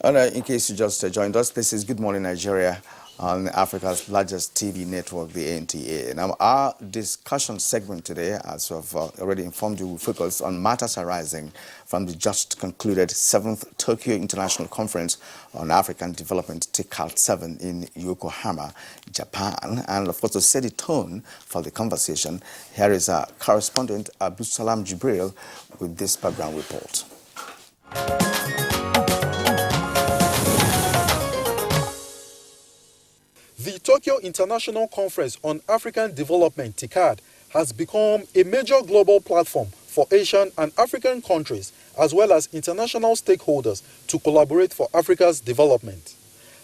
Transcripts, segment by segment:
And in case you just joined us, this is Good Morning Nigeria on Africa's largest TV network, the NTA. Now, our discussion segment today, as I've already informed you, will focus on matters arising from the just concluded 7th Tokyo International Conference on African Development, TICAD 7 in Yokohama, Japan. And of course, to set the tone for the conversation, here is our correspondent, Abusalam Jibril, with this background report. The Tokyo International Conference on African Development, TICAD, has become a major global platform for Asian and African countries, as well as international stakeholders, to collaborate for Africa's development.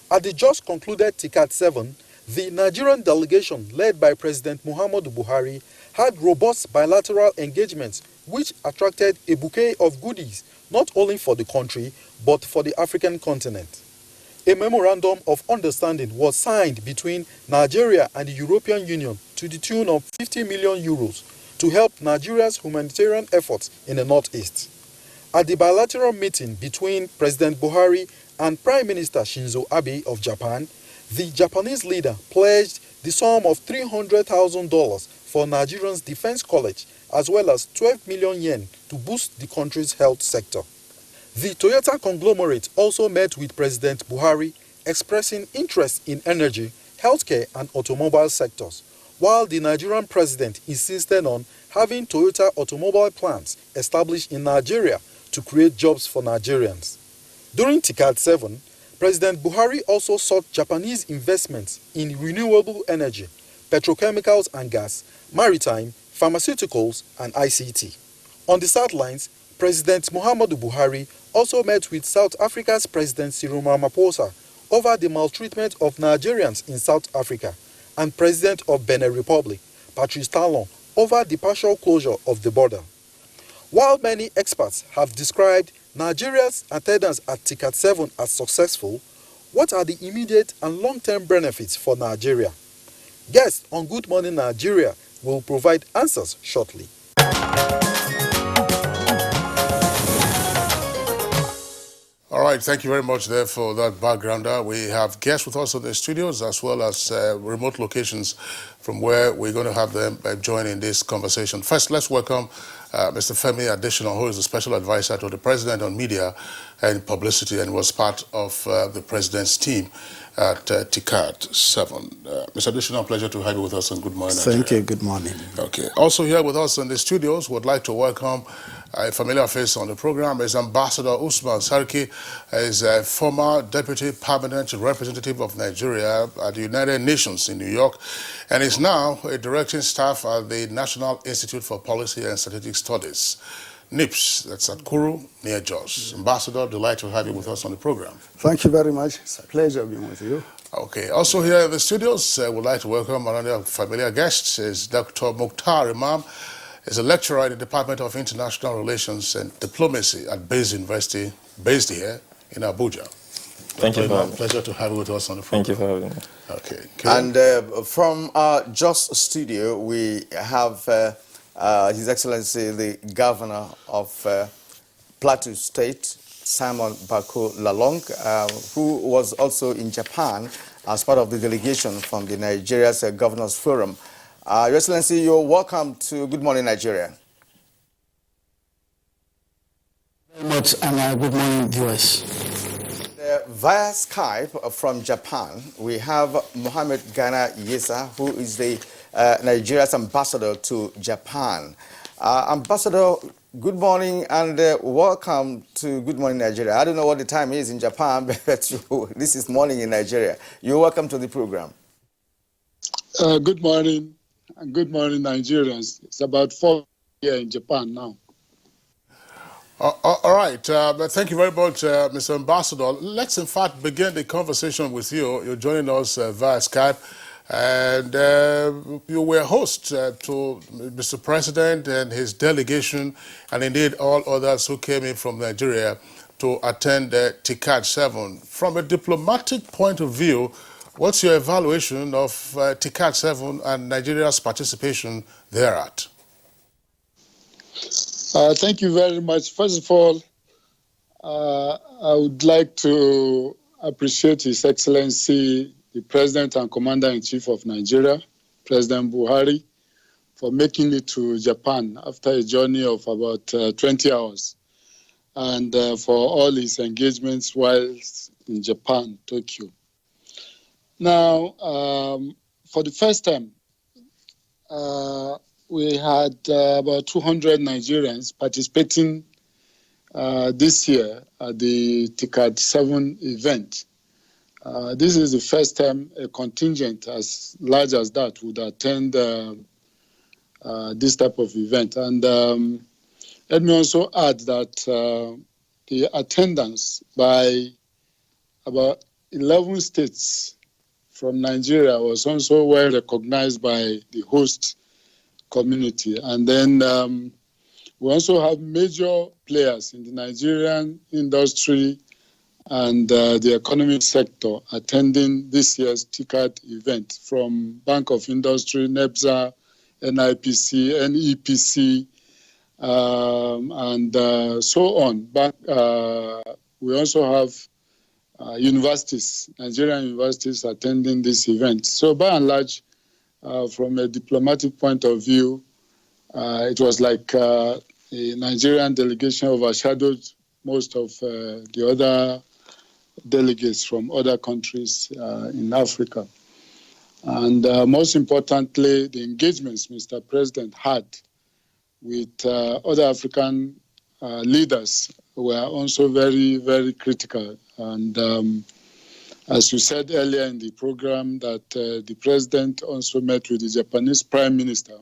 At the just concluded TICAD 7, the Nigerian delegation, led by President Muhammadu Buhari, had robust bilateral engagements which attracted a bouquet of goodies, not only for the country, but for the African continent. A memorandum of understanding was signed between Nigeria and the European Union to the tune of 50 million euros to help Nigeria's humanitarian efforts in the Northeast. At the bilateral meeting between President Buhari and Prime Minister Shinzo Abe of Japan, the Japanese leader pledged the sum of $300,000 for Nigeria's Defense College, as well as 12 million yen to boost the country's health sector. The Toyota conglomerate also met with President Buhari, expressing interest in energy, healthcare and automobile sectors, while the Nigerian president insisted on having Toyota automobile plants established in Nigeria to create jobs for Nigerians. During TICAD 7, President Buhari also sought Japanese investments in renewable energy, petrochemicals and gas, maritime, pharmaceuticals and ICT. On the sidelines, President Muhammadu Buhari also met with South Africa's President Cyril Ramaphosa over the maltreatment of Nigerians in South Africa, and President of Benin Republic, Patrice Talon, over the partial closure of the border. While many experts have described Nigeria's attendance at TICAD 7 as successful, what are the immediate and long-term benefits for Nigeria? Guests on Good Morning Nigeria will provide answers shortly. All right, thank you very much there for that backgrounder. We have guests with us in the studios as well as remote locations from where we're going to have them join in this conversation. First, let's welcome Mr. Femi Adesina, who is the special advisor to the president on media and publicity and was part of the president's team at TICAD 7. Mr. Adesina, pleasure to have you with us on Good Morning Nigeria. Thank you. Good morning. Okay. Also here with us in the studios, would like to welcome a familiar face on the program is Ambassador Usman Sarki, is a former Deputy Permanent Representative of Nigeria at the United Nations in New York, and is now a directing staff at the National Institute for Policy and Strategic Studies, NIPS, that's at Kuru, near Jos. Ambassador, delighted to have you with us on the program. Thank you very much. It's a pleasure being with you. Okay. Also here in the studios, we'd like to welcome another familiar guest, is Dr. Monteiro Amman. Is a lecturer in the Department of International Relations and Diplomacy at Base University, based here in Abuja. Thank you for having me. Pleasure to have you with us on the program. Thank you for having me. Okay. And from our Jos studio, we have His Excellency, the Governor of Plateau State, Simon Bako Lalong, who was also in Japan as part of the delegation from the Nigeria's Governors Forum. Your Excellency, you're welcome to Good Morning Nigeria. Very much, and good morning, viewers. Via Skype from Japan, we have Mohammed Ghana Yesa, who is the Nigeria's ambassador to Japan. Ambassador, good morning and welcome to Good Morning Nigeria. I don't know what the time is in Japan, but this is morning in Nigeria. You're welcome to the program. Good morning. And good morning, Nigerians. It's about 4 here in Japan now. All right. Thank you very much, Mr. Ambassador. Let's, in fact, begin the conversation with you. You're joining us via Skype. And you were host to Mr. President and his delegation, and indeed all others who came in from Nigeria to attend TICAD 7. From a diplomatic point of view, what's your evaluation of TICAD 7 and Nigeria's participation thereat? Thank you very much. First of all, I would like to appreciate His Excellency, the President and Commander-in-Chief of Nigeria, President Buhari, for making it to Japan after a journey of about 20 hours, and for all his engagements while in Japan, Tokyo. Now, for the first time, we had about 200 Nigerians participating this year at the TICAD 7 event. This is the first time a contingent as large as that would attend this type of event. And let me also add that the attendance by about 11 states from Nigeria was also well recognized by the host community. And then we also have major players in the Nigerian industry and the economic sector attending this year's TICAD event, from Bank of Industry, NEBSA, NIPC, NEPC, and so on. But we also have universities, Nigerian universities attending this event. So by and large, from a diplomatic point of view, it was like a Nigerian delegation overshadowed most of the other delegates from other countries in Africa. And most importantly, the engagements Mr. President had with other African leaders were also very, very critical. And as you said earlier in the program, that the President also met with the Japanese Prime Minister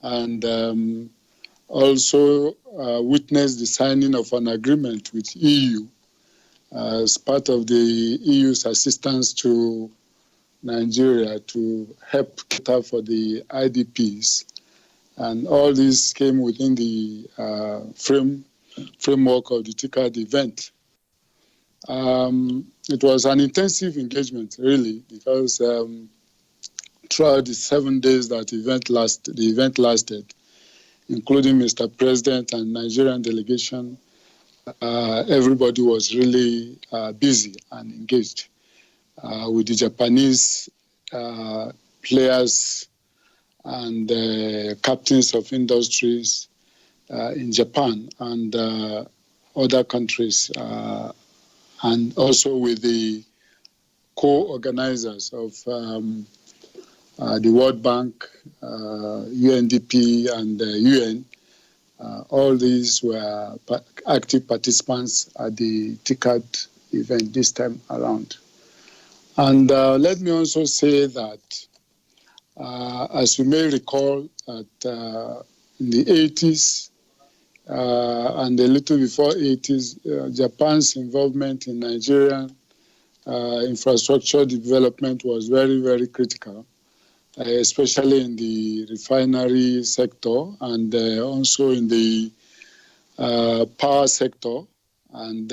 and also witnessed the signing of an agreement with EU as part of the EU's assistance to Nigeria to help cater for the IDPs. And all this came within the framework of the TICAD event. It was an intensive engagement, really, because throughout the 7 days that the event lasted, including Mr. President and Nigerian delegation, everybody was really busy and engaged with the Japanese players and captains of industries in Japan and other countries, and also with the co-organizers of the World Bank, UNDP, and UN. All these were active participants at the TICAD event this time around. And let me also say that, as you may recall, that in the 80s and a little before 80s, Japan's involvement in Nigerian infrastructure development was very, very critical, especially in the refinery sector and also in the power sector. And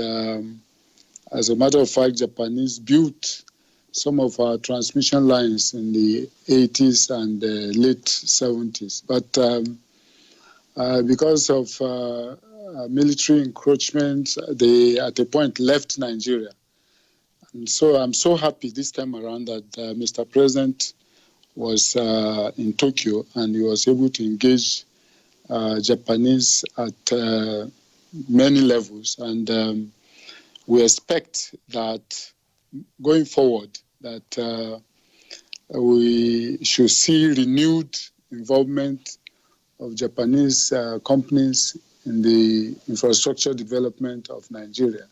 as a matter of fact, Japanese built some of our transmission lines in the 80s and late 70s. But because of military encroachment, they at a point left Nigeria. And so I'm so happy this time around that Mr. President was in Tokyo and he was able to engage Japanese at many levels. And we expect that going forward, that we should see renewed involvement of Japanese companies in the infrastructure development of Nigeria.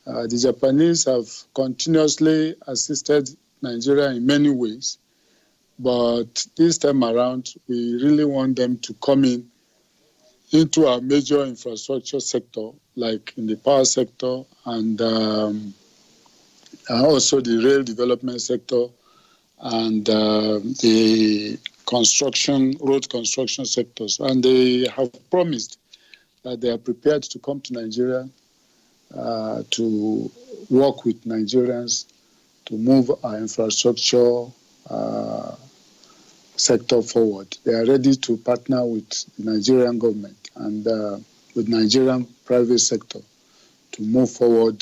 The Japanese have continuously assisted Nigeria in many ways, but this time around, we really want them to come into our major infrastructure sector, like in the power sector and also the rail development sector and the road construction sectors. And they have promised that they are prepared to come to Nigeria to work with Nigerians to move our infrastructure sector forward. They are ready to partner with the Nigerian government and with Nigerian private sector move forward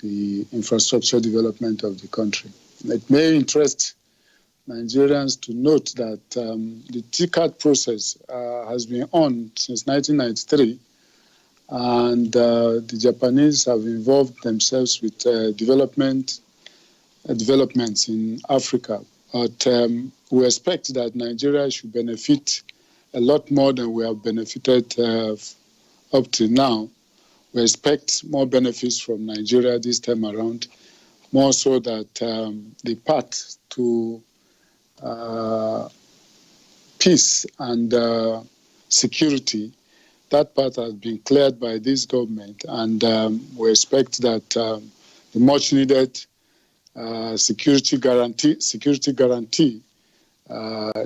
the infrastructure development of the country. It may interest Nigerians to note that the TICAD process has been on since 1993, and the Japanese have involved themselves with developments in Africa. But we expect that Nigeria should benefit a lot more than we have benefited up to now. We expect more benefits from Nigeria this time around, more so that the path to peace and security, that path has been cleared by this government, and we expect that the much needed security guarantee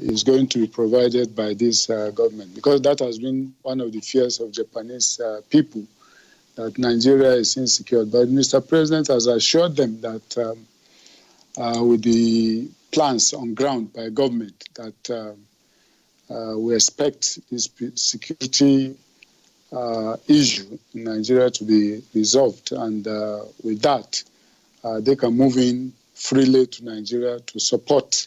is going to be provided by this government, because that has been one of the fears of Japanese people, that Nigeria is insecure. But Mr. President has assured them that with the plans on ground by government, that we expect this security issue in Nigeria to be resolved, and with that, they can move in freely to Nigeria to support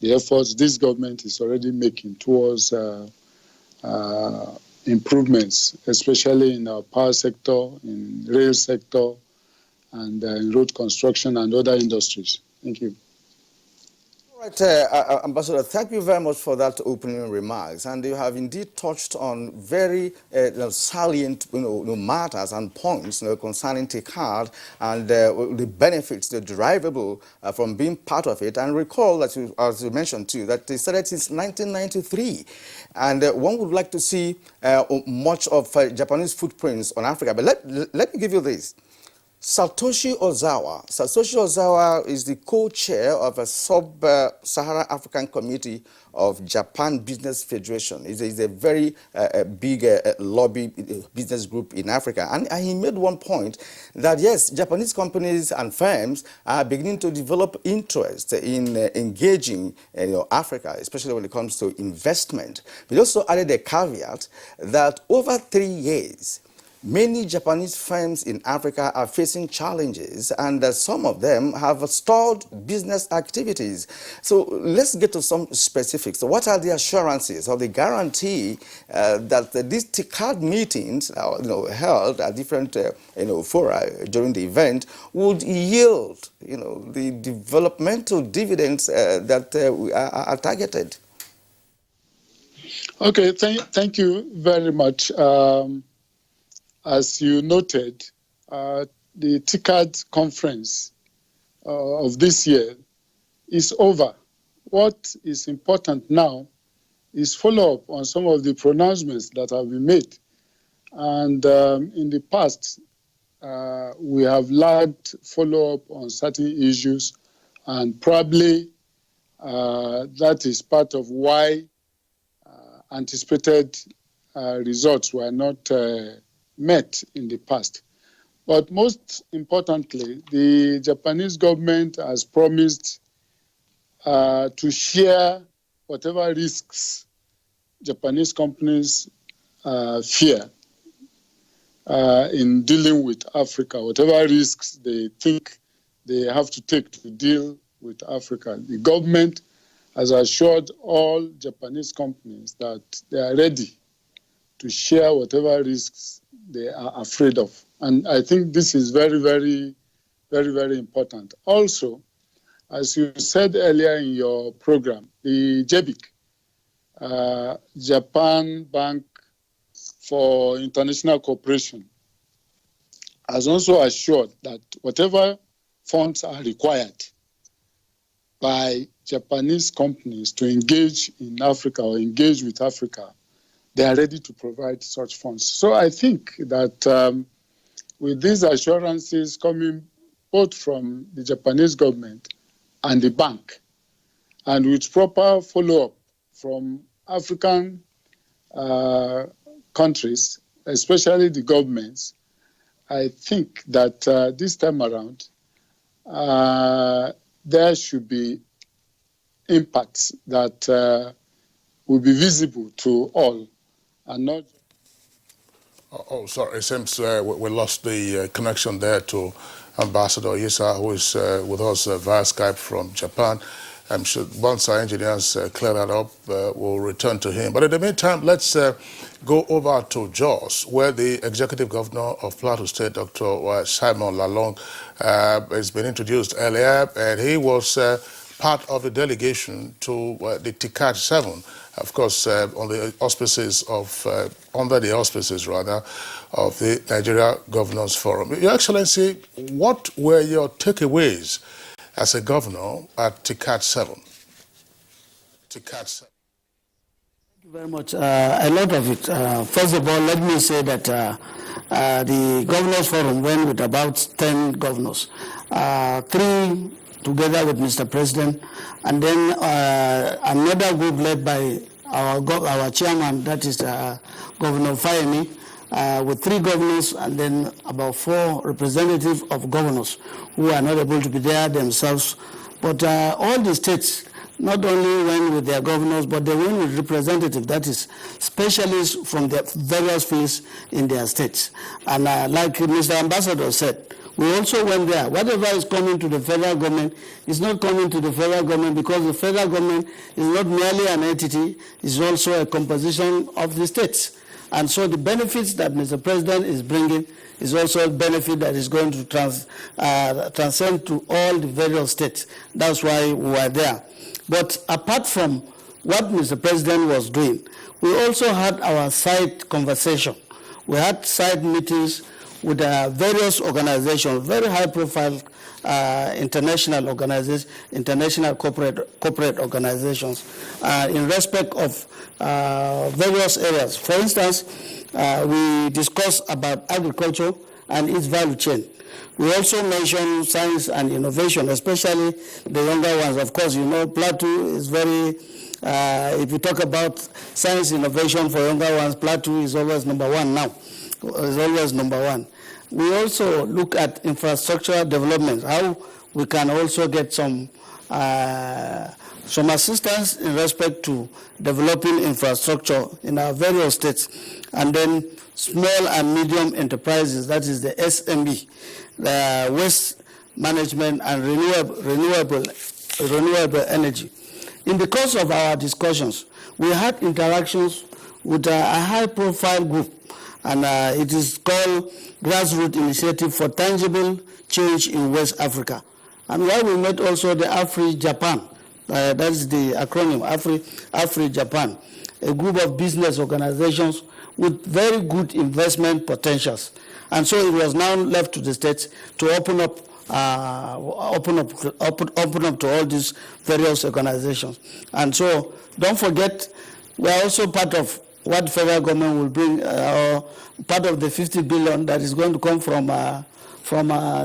the efforts this government is already making towards improvements, especially in our power sector, in rail sector, and in road construction and other industries. Thank you. All right, Ambassador, thank you very much for that opening remarks. And you have indeed touched on very salient matters and points concerning TICAD and the benefits, the derivable from being part of it. And recall that, as you mentioned too, that they started since 1993. And one would like to see much of Japanese footprints on Africa. But let me give you this. Satoshi Ozawa is the co-chair of a Sub-Saharan African Committee of Japan Business Federation. It's a very big lobby business group in Africa. And he made one point that, yes, Japanese companies and firms are beginning to develop interest in engaging Africa, especially when it comes to investment. He also added a caveat that over 3 years, many Japanese firms in Africa are facing challenges, and some of them have stalled business activities. So let's get to some specifics. So what are the assurances or the guarantee that these TICAD meetings held at different fora during the event would yield the developmental dividends that are targeted? Okay, thank you very much. As you noted, the TICAD conference of this year is over. What is important now is follow-up on some of the pronouncements that have been made. And in the past, we have lacked follow-up on certain issues, and probably that is part of why anticipated results were not met in the past. But most importantly, the Japanese government has promised to share whatever risks Japanese companies fear in dealing with Africa, whatever risks they think they have to take to deal with Africa. The government has assured all Japanese companies that they are ready to share whatever risks they are afraid of. And I think this is very, very, very, very important. Also, as you said earlier in your program, the JBIC, Japan Bank for International Cooperation, has also assured that whatever funds are required by Japanese companies to engage in Africa or engage with Africa, they are ready to provide such funds. So I think that with these assurances coming both from the Japanese government and the bank, and with proper follow-up from African countries, especially the governments, I think that this time around, there should be impacts that will be visible to all. And not. Oh, sorry. It seems we lost the connection there to Ambassador Issa, who is with us via Skype from Japan. I'm sure once our engineers clear that up, we'll return to him. But in the meantime, let's go over to Jos, where the Executive Governor of Plateau State, Dr. Simon Lalong, has been introduced earlier, and he was part of the delegation to the TICAD 7, of course, on the auspices of, under the auspices rather, of the Nigeria Governors Forum. Your Excellency, what were your takeaways as a governor at TICAD 7? TICAD 7. Thank you very much. A lot of it. First of all, let me say that the Governors Forum went with about 10 governors, 3 together with Mr. President, and then another group led by our chairman, that is Governor Fayemi, with 3 governors, and then about 4 representatives of governors who are not able to be there themselves. But all the states not only went with their governors, but they went with representatives, that is, specialists from the various fields in their states. And like Mr. Ambassador said, we also went there. Whatever is coming to the federal government is not coming to the federal government, because the federal government is not merely an entity, it's also a composition of the states. And so the benefits that Mr. President is bringing is also a benefit that is going to transcend to all the various states. That's why we are there. But apart from what Mr. President was doing, we also had our side conversation. We had side meetings with various organizations, very high-profile international organizations, international corporate organizations, in respect of various areas. For instance, we discussed about agriculture and its value chain. We also mentioned science and innovation, especially the younger ones. Of course, you know, Plateau is very, if you talk about science innovation for younger ones, Plateau is always number 1 now. Is always number 1. We also look at infrastructure development, how we can also get some assistance in respect to developing infrastructure in our various states. And then small and medium enterprises, that is the SME, the waste management and renewable energy. In the course of our discussions, we had interactions with a high-profile group, and it is called Grassroots Initiative for Tangible Change in West Africa. And where we met also the Afri-Japan, that is the acronym, Afri-Japan, a group of business organizations with very good investment potentials. And so it was now left to the states to open up to all these various organizations. And so don't forget, we are also part of what federal government will bring, part of the 50 billion that is going to come from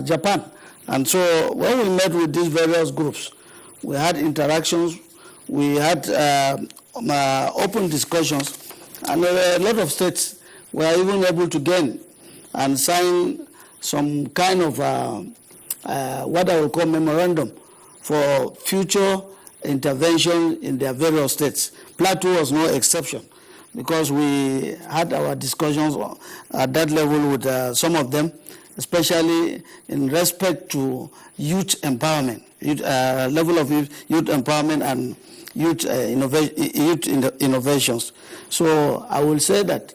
Japan. And so when we met with these various groups, we had interactions, we had open discussions, and a lot of states were even able to gain and sign some kind of what I will call memorandum for future intervention in their various states. Plateau was no exception, because we had our discussions at that level with some of them, especially in respect to youth empowerment, level of youth empowerment and youth innovations. So I will say that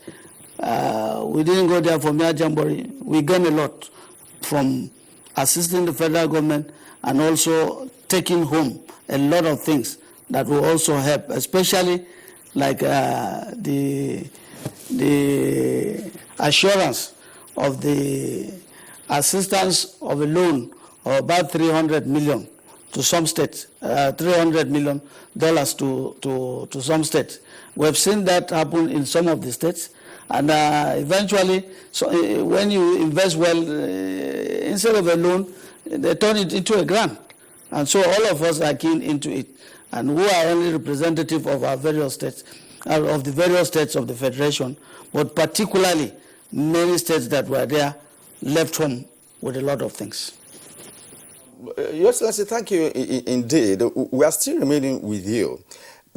we didn't go there for mere jamboree. We gained a lot from assisting the federal government and also taking home a lot of things that will also help, especially like the assurance of the assistance of a loan of about $300 million to some states, $300 million to some states. We have seen that happen in some of the states, and eventually, so when you invest well, instead of a loan, they turn it into a grant. And so all of us are keen into it, and we are only representative of our various states, of the various states of the Federation, but particularly many states that were there left home with a lot of things. Your Excellency, thank you indeed. We are still remaining with you.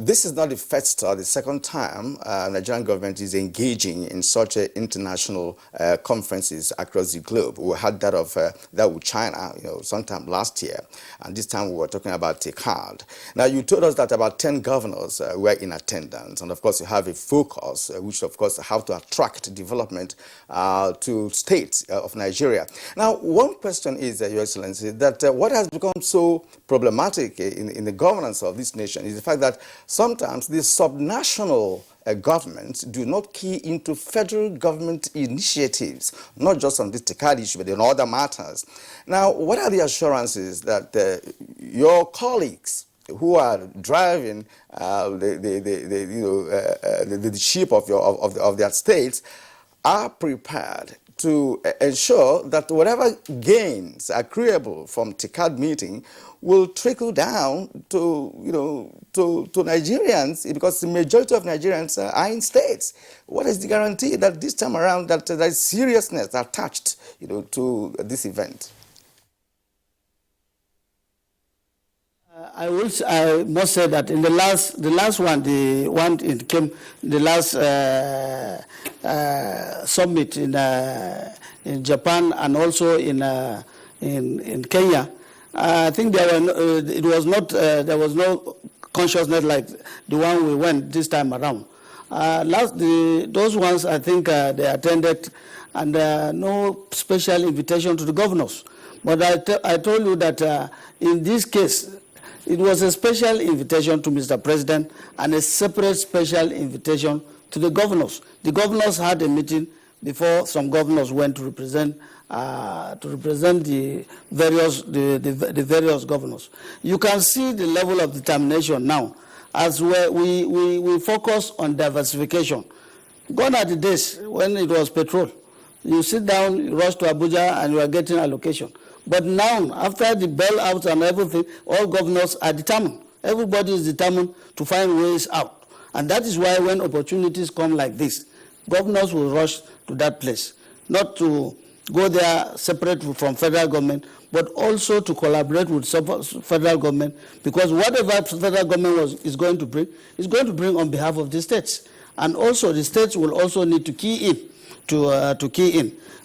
this is not the first or the second time Nigerian government is engaging in such international conferences across the globe. We had that with China, sometime last year, and this time we were talking about TICAD. Now, you told us that about 10 governors were in attendance, and of course you have a focus, which of course have to attract development to states of Nigeria. Now, one question is, Your Excellency, that what has become so problematic in the governance of this nation is the fact that sometimes the subnational governments do not key into federal government initiatives, not just on this TICAD issue, but in other matters. Now, what are the assurances that your colleagues who are driving the ship of their states are prepared to ensure that whatever gains accruable from TICAD meeting will trickle down to Nigerians, because the majority of Nigerians are in states? What is the guarantee that this time around that there is seriousness attached to this event? I must say that in the last one, the last summit in Japan and also in Kenya, I think there was no consciousness like the one we went this time around. Those ones, I think they attended, and no special invitation to the governors. But I told you that in this case, it was a special invitation to Mr. President and a separate special invitation to the governors. The governors had a meeting before some governors went to represent the various governors. You can see the level of determination now as we focus on diversification. Gone are the days when it was petrol. You sit down, you rush to Abuja, and you are getting allocation. But now, after the bailouts and everything, all governors are determined. Everybody is determined to find ways out. And that is why when opportunities come like this, governors will rush to that place, not to go there separate from federal government, but also to collaborate with federal government, because whatever federal government is going to bring on behalf of the states. And also the states will also need to key in.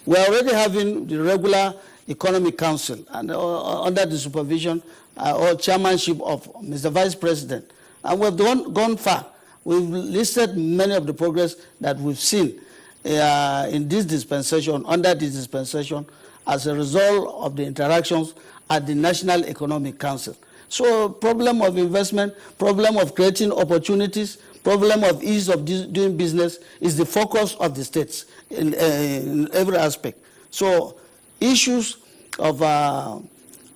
We are already having the regular Economic Council and under the supervision or chairmanship of Mr. Vice President. And we've gone far. We've listed many of the progress that we've seen in this dispensation, under this dispensation, as a result of the interactions at the National Economic Council. So problem of investment, problem of creating opportunities, problem of ease of doing business is the focus of the states in every aspect. So issues of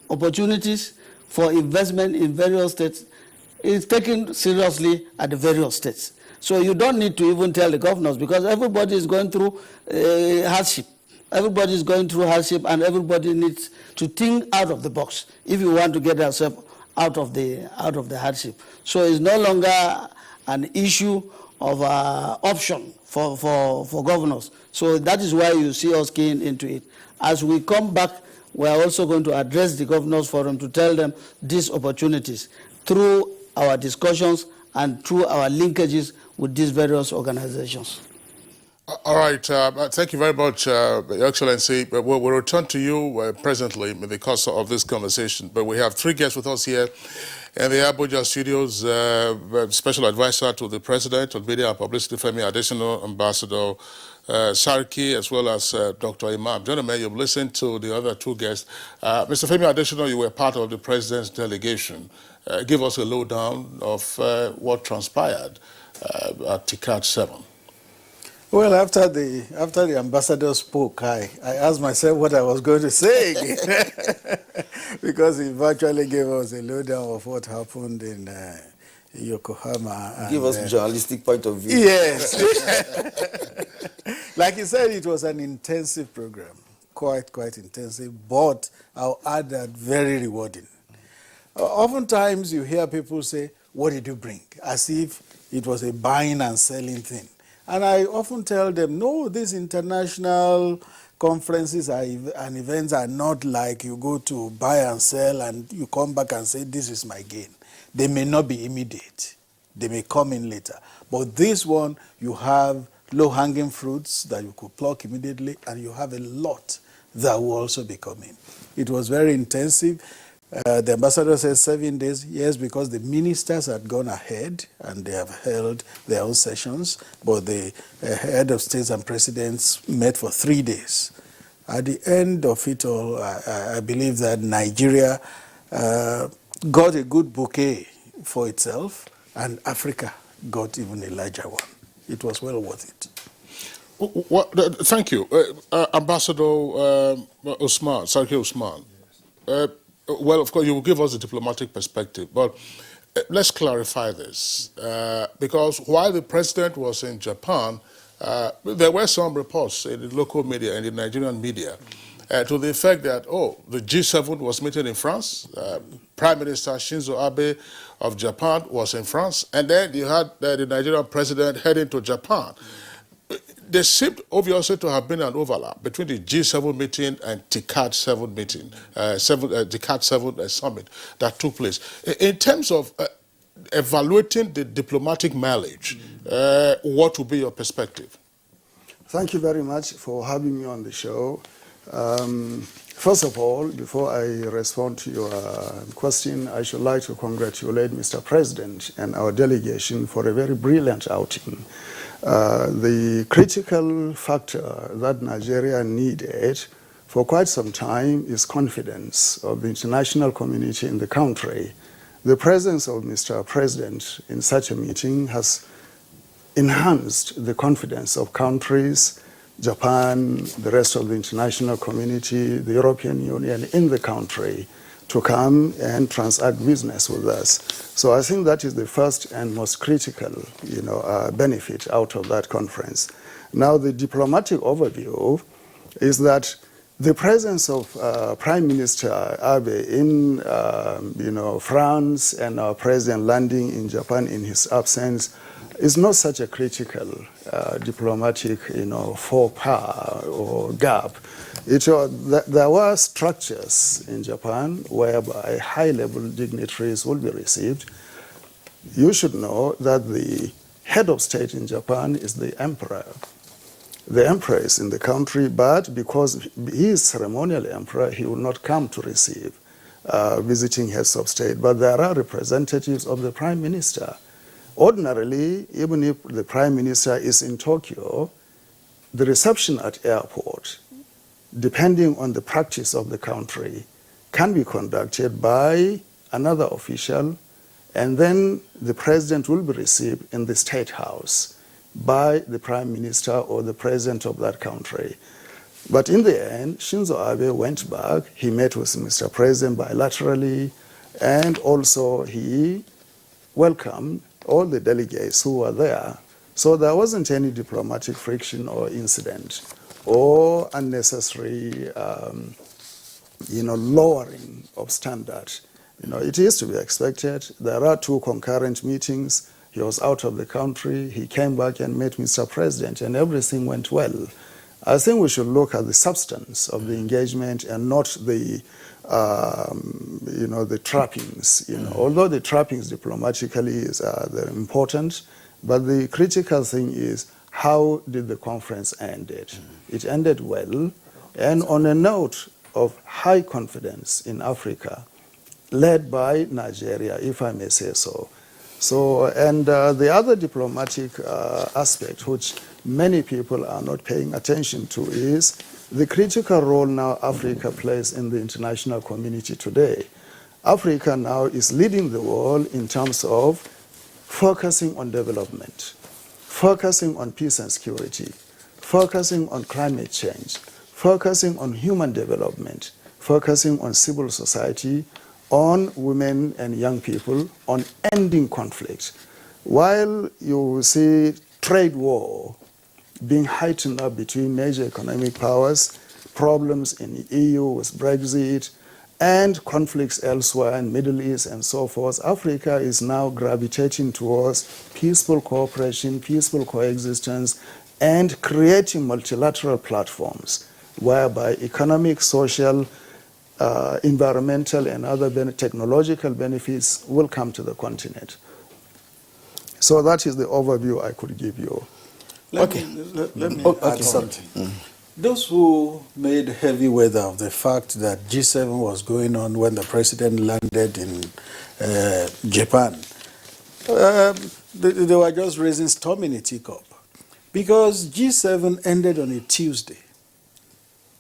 opportunities for investment in various states is taken seriously at the various states. So you don't need to even tell the governors, because everybody is going through hardship. Everybody is going through hardship, and everybody needs to think out of the box if you want to get yourself out of the hardship. So it's no longer an issue of option for governors. So that is why you see us keying into it. As we come back, we are also going to address the Governors Forum to tell them these opportunities through our discussions and through our linkages with these various organizations. All right. Thank you very much, Your Excellency. We'll return to you presently in the course of this conversation. But we have three guests with us here in the Abuja studios. Special advisor to the President on Media and Publicity, Femi Additional, Ambassador Sarki, as well as Dr. Imam. Gentlemen, you've listened to the other two guests. Mr. Femi Additional, you were part of the President's delegation. Give us a lowdown of what transpired at TICAD 7. Well, after the ambassador spoke, I asked myself what I was going to say again, because he virtually gave us a lowdown of what happened in Yokohama. Give us a journalistic point of view. Yes. Like he said, it was an intensive program, quite intensive, but I'll add that very rewarding. Oftentimes you hear people say, what did you bring? As if it was a buying and selling thing. And I often tell them, no, these international conferences and events are not like you go to buy and sell and you come back and say, this is my gain. They may not be immediate, They may come in later. But this one, you have low-hanging fruits that you could pluck immediately, and you have a lot that will also be coming. It was very intensive. The ambassador says 7 days, yes, because the ministers had gone ahead and they have held their own sessions, but the head of states and presidents met for 3 days. At the end of it all, I believe that Nigeria got a good bouquet for itself, and Africa got even a larger one. It was well worth it. Well, thank you. Ambassador Usman, Sarki Usman. Well, of course, you will give us a diplomatic perspective, but let's clarify this. Because while the president was in Japan, there were some reports in the local media and the Nigerian media to the effect that, the G7 was meeting in France, Prime Minister Shinzo Abe of Japan was in France, and then you had the Nigerian president heading to Japan. There seemed obviously to have been an overlap between the G7 meeting and TICAD 7 meeting, TICAD 7 summit that took place. In terms of evaluating the diplomatic mileage, what would be your perspective? Thank you very much for having me on the show. First of all, before I respond to your question, I should like to congratulate Mr. President and our delegation for a very brilliant outing. The critical factor that Nigeria needed for quite some time is confidence of the international community in the country. The presence of Mr. President in such a meeting has enhanced the confidence of countries, Japan, the rest of the international community, the European Union in the country to come and transact business with us. So I think that is the first and most critical, benefit out of that conference. Now, the diplomatic overview is that the presence of Prime Minister Abe in, France and our president landing in Japan in his absence is not such a critical diplomatic, faux pas or gap. There were structures in Japan whereby high-level dignitaries will be received. You should know that the head of state in Japan is the emperor. The emperor is in the country, but because he is ceremonial emperor, he will not come to receive visiting heads of state. But there are representatives of the prime minister. Ordinarily, even if the prime minister is in Tokyo, the reception at airport, depending on the practice of the country, can be conducted by another official, and then the president will be received in the State House by the prime minister or the president of that country. But in the end, Shinzo Abe went back. He met with Mr. President bilaterally, and also he welcomed all the delegates who were there. So there wasn't any diplomatic friction or incident or unnecessary, lowering of standard. It is to be expected. There are 2 concurrent meetings. He was out of the country. He came back and met Mr. President, and everything went well. I think we should look at the substance of the engagement and not the, the trappings. Although the trappings diplomatically they're important, but the critical thing is how did the conference end? It ended well, and on a note of high confidence in Africa, led by Nigeria, if I may say so. And the other diplomatic aspect, which many people are not paying attention to, is the critical role now Africa plays in the international community today. Africa now is leading the world in terms of focusing on development, focusing on peace and security, focusing on climate change, focusing on human development, focusing on civil society, on women and young people, on ending conflict. While you see trade war being heightened up between major economic powers, problems in the EU with Brexit, and conflicts elsewhere in Middle East and so forth, Africa is now gravitating towards peaceful cooperation, peaceful coexistence, and creating multilateral platforms whereby economic, social, environmental and other technological benefits will come to the continent. So that is the overview I could give you. Let me add something. Those who made heavy weather of the fact that G7 was going on when the president landed in Japan, they were just raising storm in a teacup. Because G7 ended on a Tuesday.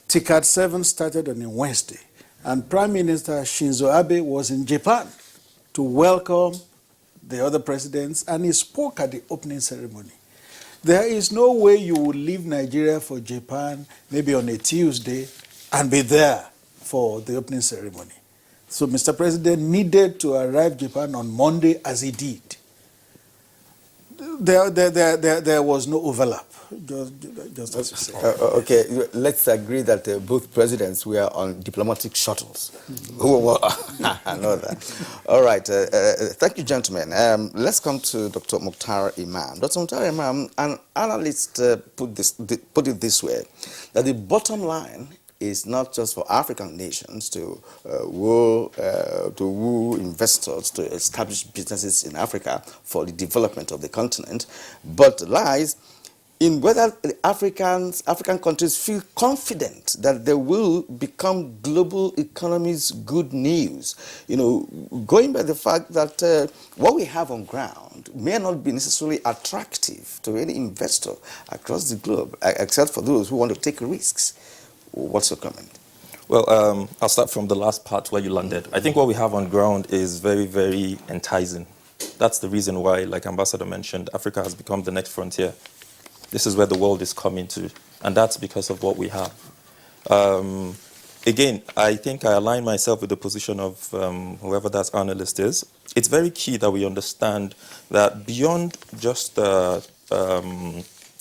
TICAD 7 started on a Wednesday. And Prime Minister Shinzo Abe was in Japan to welcome the other presidents, and he spoke at the opening ceremony. There is no way you will leave Nigeria for Japan maybe on a Tuesday and be there for the opening ceremony. So Mr. President needed to arrive Japan on Monday, as he did. There was no overlap, just as you said. Okay, let's agree that both presidents were on diplomatic shuttles. I know that. All right, thank you, gentlemen. Let's come to Dr. Monteiro Amman. Dr. Monteiro Amman, an analyst put it this way, that the bottom line is not just for African nations to woo investors to establish businesses in Africa for the development of the continent, but lies in whether the African countries feel confident that they will become global economies good news. You know, going by the fact that what we have on ground may not be necessarily attractive to any investor across the globe, except for those who want to take risks. What's your comment? Well, I'll start from the last part where you landed. I think what we have on ground is very, very enticing. That's the reason why, like Ambassador mentioned, Africa has become the next frontier. This is where the world is coming to, and that's because of what we have. Again, I think I align myself with the position of whoever that analyst is. It's very key that we understand that beyond just the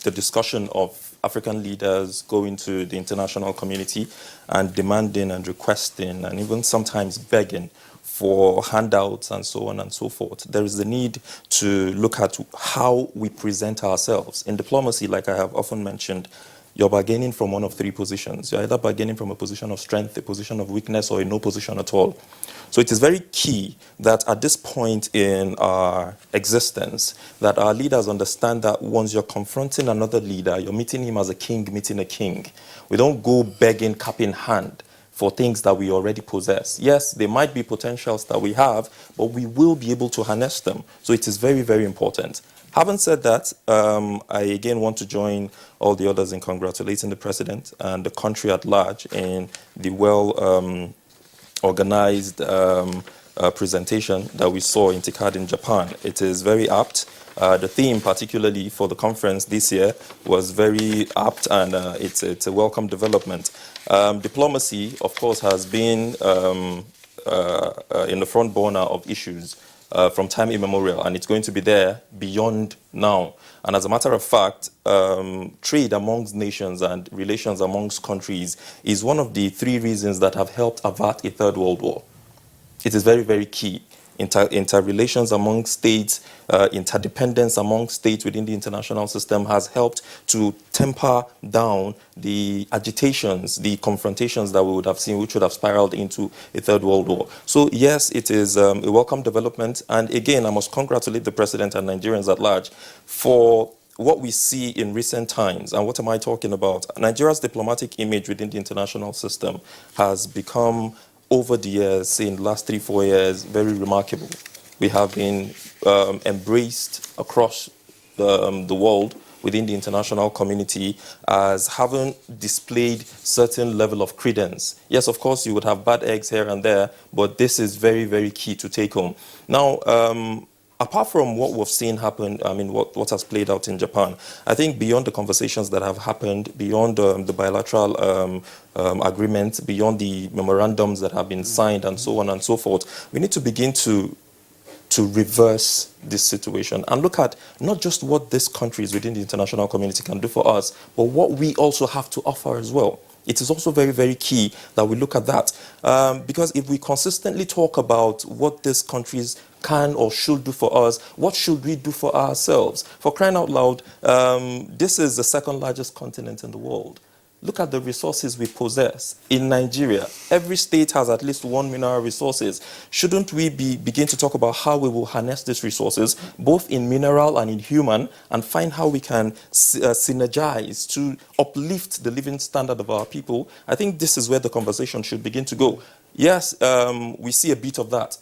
discussion of African leaders going to the international community and demanding and requesting and even sometimes begging for handouts and so on and so forth. There is the need to look at how we present ourselves. In diplomacy, like I have often mentioned, you're bargaining from one of three positions. You're either bargaining from a position of strength, a position of weakness, or in no position at all. So it is very key that at this point in our existence, that our leaders understand that once you're confronting another leader, you're meeting him as a king meeting a king. We don't go begging cap in hand for things that we already possess. Yes, there might be potentials that we have, but we will be able to harness them. So it is very, very important. Having said that, I again want to join all the others in congratulating the president and the country at large in the well-organized presentation that we saw in TICAD in Japan. It is very apt. The theme, particularly for the conference this year, was very apt, and it's a welcome development. Diplomacy, of course, has been in the front burner of issues from time immemorial, and it's going to be there beyond now. And as a matter of fact, trade amongst nations and relations amongst countries is one of the three reasons that have helped avert a third world war. It is very, very key. Interrelations among states, interdependence among states within the international system has helped to temper down the agitations, the confrontations that we would have seen, which would have spiraled into a third world war. So yes, it is a welcome development. And again, I must congratulate the president and Nigerians at large for what we see in recent times. And what am I talking about? Nigeria's diplomatic image within the international system has become, over the years, say in the last 3-4 years, very remarkable. We have been embraced across the world within the international community as having displayed certain level of credence. Yes, of course, you would have bad eggs here and there, but this is very, very key to take home. Now, apart from what we've seen happen, I mean, what has played out in Japan, I think beyond the conversations that have happened, beyond the bilateral agreements, beyond the memorandums that have been signed and so on and so forth, we need to begin to reverse this situation and look at not just what these countries within the international community can do for us, but what we also have to offer as well. It is also very, very key that we look at that. Because if we consistently talk about what these countries can or should do for us, what should we do for ourselves? For crying out loud, this is the second largest continent in the world. look at the resources we possess in Nigeria. Every state has at least one mineral resources. Shouldn't we begin to talk about how we will harness these resources, both in mineral and in human, and find how we can synergize to uplift the living standard of our people? I think this is where the conversation should begin to go. Yes, we see a bit of that.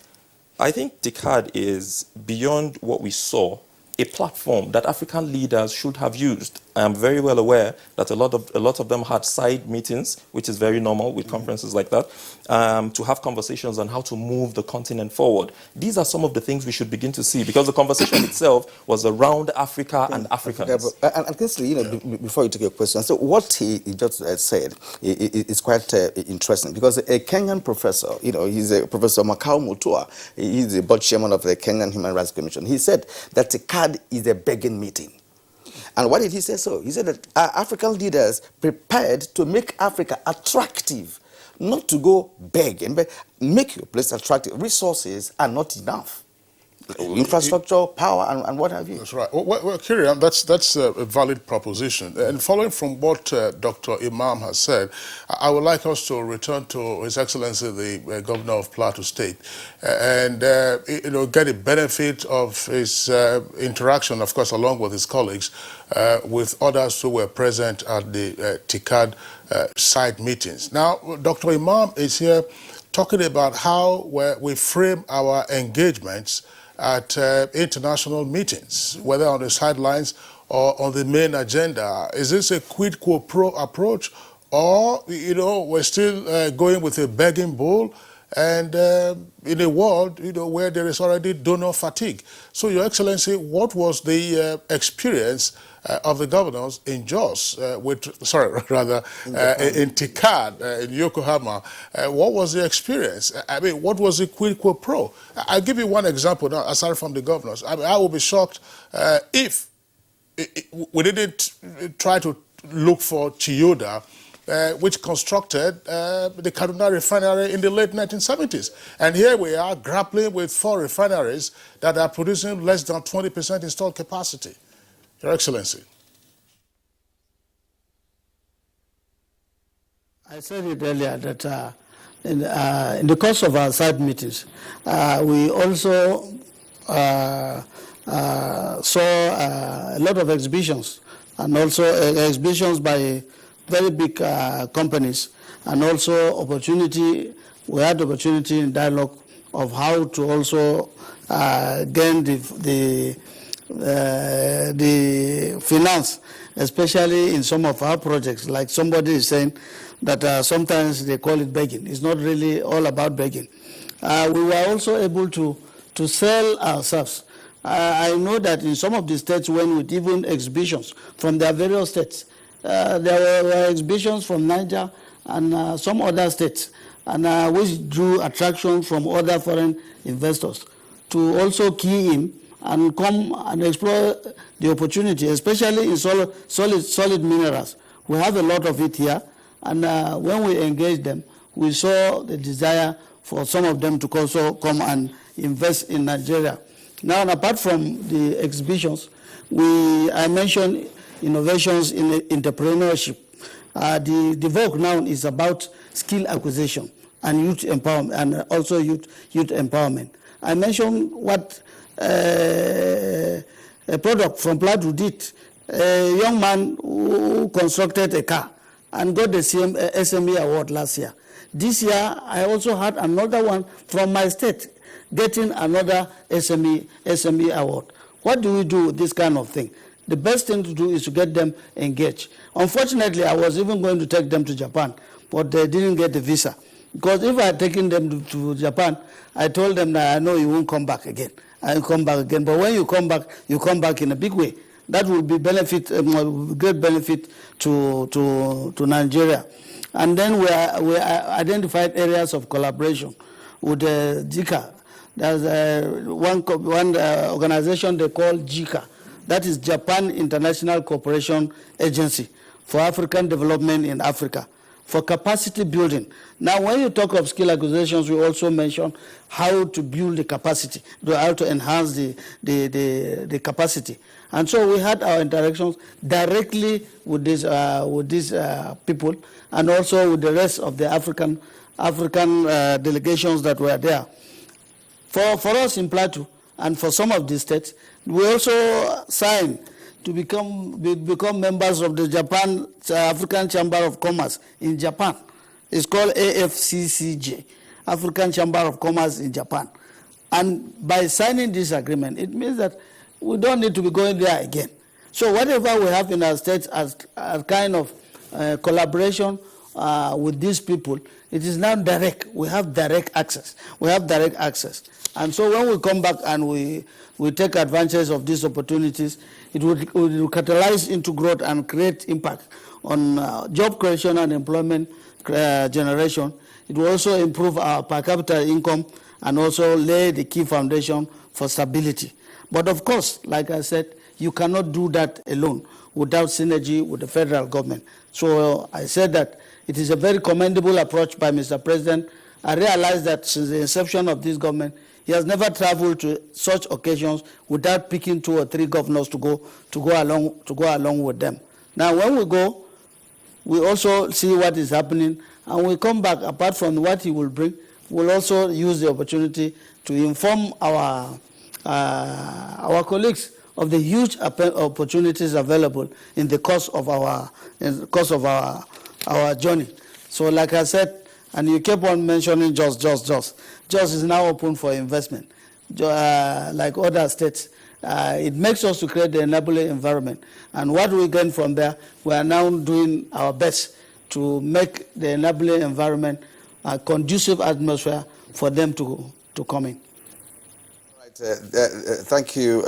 I think TICAD is, beyond what we saw, a platform that African leaders should have used. I am very well aware that a lot of them had side meetings, which is very normal with conferences like that, to have conversations on how to move the continent forward. These are some of the things we should begin to see, because the conversation itself was around Africa and Africans. And Kinsley, before you take your question, so what he just said is quite interesting, because a Kenyan professor, he's a Professor Makau Mutua, he's the board chairman of the Kenyan Human Rights Commission. He said that TICAD is a begging meeting. And why did he say so? He said that African leaders prepared to make Africa attractive, not to go beg, and make your place attractive. Resources are not enough. Infrastructure, power, and what have you. That's right. Well, Kiriam, that's a valid proposition. And following from what Dr. Imam has said, I would like us to return to His Excellency, the Governor of Plateau State, and get the benefit of his interaction, of course, along with his colleagues, with others who were present at the TICAD side meetings. Now, Dr. Imam is here talking about how we frame our engagements at international meetings, whether on the sidelines or on the main agenda. Is this a quid pro quo approach, or we're still going with a begging bowl, and in a world where there is already donor fatigue? So, Your Excellency, what was the experience of the governors in Jos, in TICAD, in Yokohama? What was the experience? I mean, what was the quid pro quo? I'll give you one example now, aside from the governors. I mean, I would be shocked if we didn't try to look for Chiyoda, which constructed the Kaduna refinery in the late 1970s. And here we are grappling with 4 refineries that are producing less than 20% installed capacity. Your Excellency. I said it earlier that in the course of our side meetings, we also saw a lot of exhibitions, and also exhibitions by very big companies, and also we had opportunity in dialogue of how to also gain the finance, especially in some of our projects. Like somebody is saying that sometimes they call it begging. It's not really all about begging. We were also able to sell ourselves. I know that in some of the states, when with even exhibitions from their various states, there were exhibitions from Niger and some other states, and which drew attraction from other foreign investors to also key in and come and explore the opportunity, especially in solid minerals. We have a lot of it here, and when we engage them, we saw the desire for some of them to also come and invest in Nigeria. Now, apart from the exhibitions, I mentioned innovations in entrepreneurship. The vogue now is about skill acquisition and youth empowerment, and also youth empowerment. I mentioned what a product from Plateau did. A young man who constructed a car and got the SME award last year. This year, I also had another one from my state getting another SME award. What do we do with this kind of thing? The best thing to do is to get them engaged. Unfortunately, I was even going to take them to Japan, but they didn't get the visa. Because if I had taken them to Japan, I told them that I know you won't come back again. I'll come back again. But when you come back in a big way. That will be great benefit to Nigeria. And then we identified areas of collaboration with JICA. There's one organization they call JICA. That is Japan International Cooperation Agency for African Development in Africa. for capacity building. Now, when you talk of skill acquisitions, we also mention how to build the capacity, how to enhance the capacity. And so we had our interactions directly with these people, and also with the rest of the African delegations that were there. For us in Plateau and for some of the states, we also signed to become members of the African Chamber of Commerce in Japan. It's called AFCCJ, African Chamber of Commerce in Japan. And by signing this agreement, it means that we don't need to be going there again. So whatever we have in our states as a kind of collaboration with these people, it is now direct. We have direct access. And so when we come back and we take advantage of these opportunities, it will catalyze into growth and create impact on job creation and employment generation. It will also improve our per capita income and also lay the key foundation for stability. But of course, like I said, you cannot do that alone without synergy with the federal government. So I said that it is a very commendable approach by Mr. President. I realize that since the inception of this government, he has never traveled to such occasions without picking 2 or 3 governors to go along with them. Now, when we go, we also see what is happening, and we come back. Apart from what he will bring, we'll also use the opportunity to inform our colleagues of the huge opportunities available in the course of our journey. So, like I said, and you kept on mentioning just is now open for investment, like other states. It makes us to create the enabling environment, and what we gain from there, we are now doing our best to make the enabling environment a conducive atmosphere for them to come in. Thank you,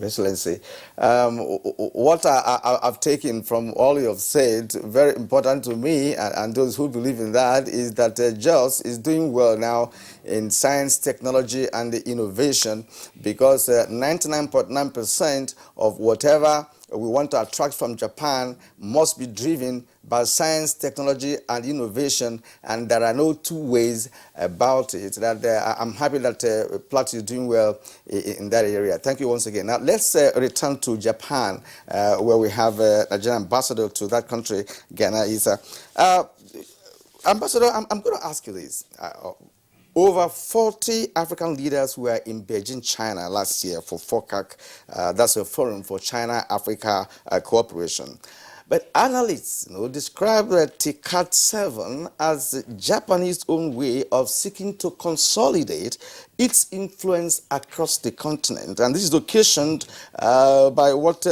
Excellency. What I've taken from all you have said, very important to me and those who believe in that, is that JOS is doing well now in science, technology, and innovation, because 99.9% of whatever we want to attract from Japan must be driven by science, technology, and innovation, and there are no two ways about it. That I'm happy that Plateau is doing well in that area. Thank you once again. Now let's return to Japan, where we have a Nigerian ambassador to that country, Ghana. Ambassador, I'm going to ask you this. Over 40 African leaders were in Beijing, China last year for FOCAC. That's a forum for China-Africa cooperation. But analysts describe the TICAD 7 as the Japanese own way of seeking to consolidate its influence across the continent. And this is occasioned by what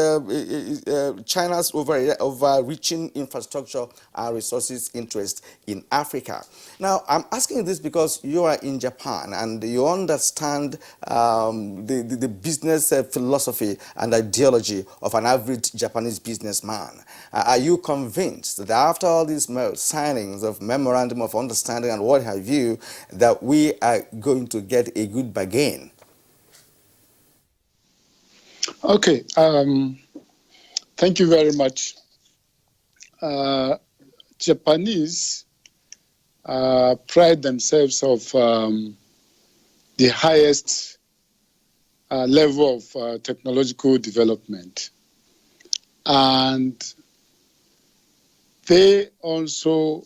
China's overreaching infrastructure and resources interest in Africa. Now, I'm asking this because you are in Japan and you understand the business philosophy and ideology of an average Japanese businessman. Are you convinced that after all these signings of memorandum of understanding and what have you, that we are going to get a good bargain? Okay. Thank you very much. Japanese pride themselves of the highest level of technological development. And they also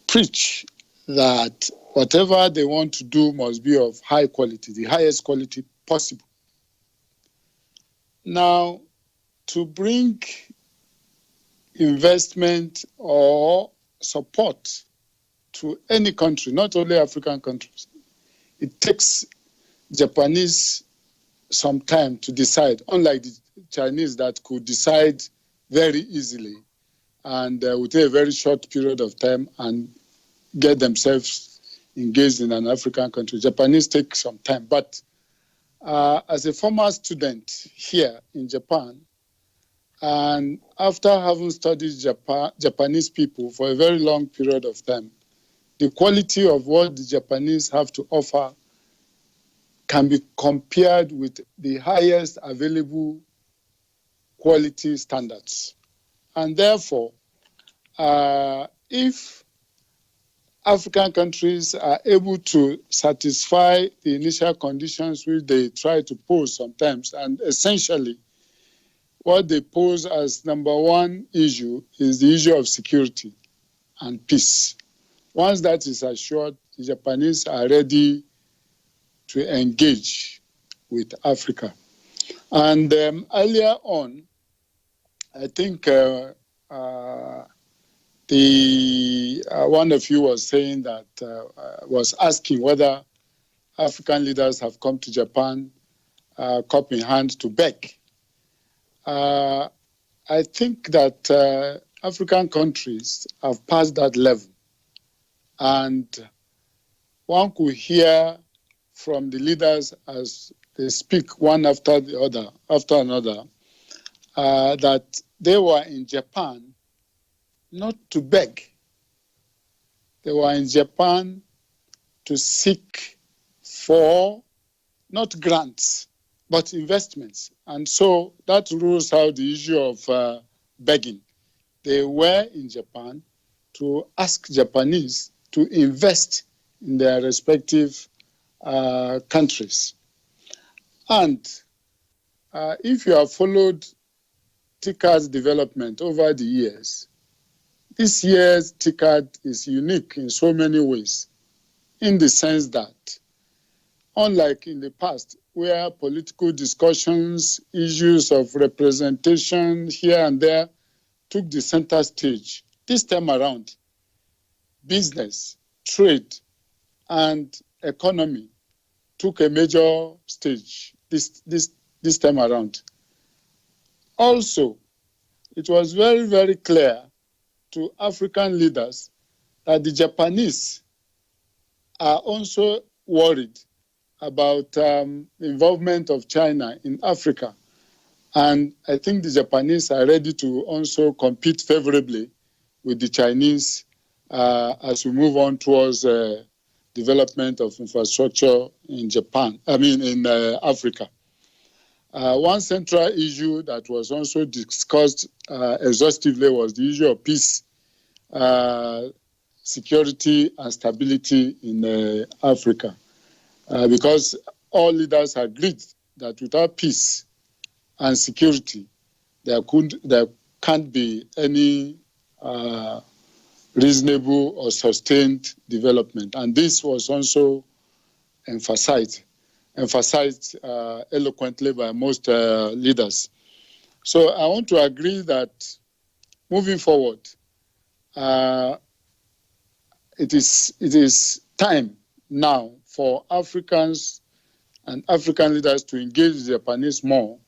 preach that whatever they want to do must be of high quality, the highest quality possible. Now, to bring investment or support to any country, not only African countries, it takes Japanese some time to decide, unlike the Chinese that could decide very easily and within a very short period of time and get themselves engaged in an African country. Japanese take some time. But as a former student here in Japan, and after having studied Japanese people for a very long period of time, the quality of what the Japanese have to offer can be compared with the highest available quality standards. And therefore, if African countries are able to satisfy the initial conditions which they try to pose sometimes, and essentially what they pose as number one issue is the issue of security and peace. Once that is assured, the Japanese are ready to engage with Africa. And earlier on, I think one of you was saying that, was asking whether African leaders have come to Japan cup in hand to beg. I think that African countries have passed that level. And one could hear from the leaders as they speak one after another, that they were in Japan not to beg. They were in Japan to seek for not grants, but investments. And so that rules out the issue of begging. They were in Japan to ask Japanese to invest in their respective countries. And if you have followed TICAD's development over the years, this year's TICAD is unique in so many ways, in the sense that, unlike in the past, where political discussions, issues of representation here and there took the center stage, this time around, business, trade, and economy took a major stage this time around. Also, it was very, very clear to African leaders that the Japanese are also worried about the involvement of China in Africa. And I think the Japanese are ready to also compete favorably with the Chinese as we move on towards development of infrastructure in Africa. One central issue that was also discussed exhaustively was the issue of peace, security, and stability in Africa. Because all leaders agreed that without peace and security, there can't be any reasonable or sustained development. And this was also emphasized eloquently by most leaders. So I want to agree that moving forward, it is time now for Africans and African leaders to engage the Japanese more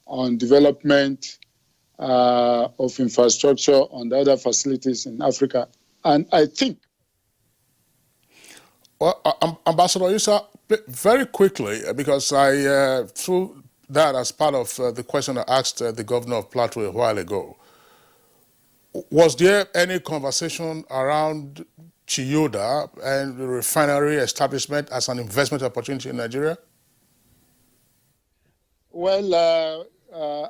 on development of infrastructure and other facilities in Africa. And I think... Well, Ambassador Issa, very quickly, because I threw that as part of the question I asked the governor of Plateau a while ago. Was there any conversation around Chiyoda and the refinery establishment as an investment opportunity in Nigeria? Well,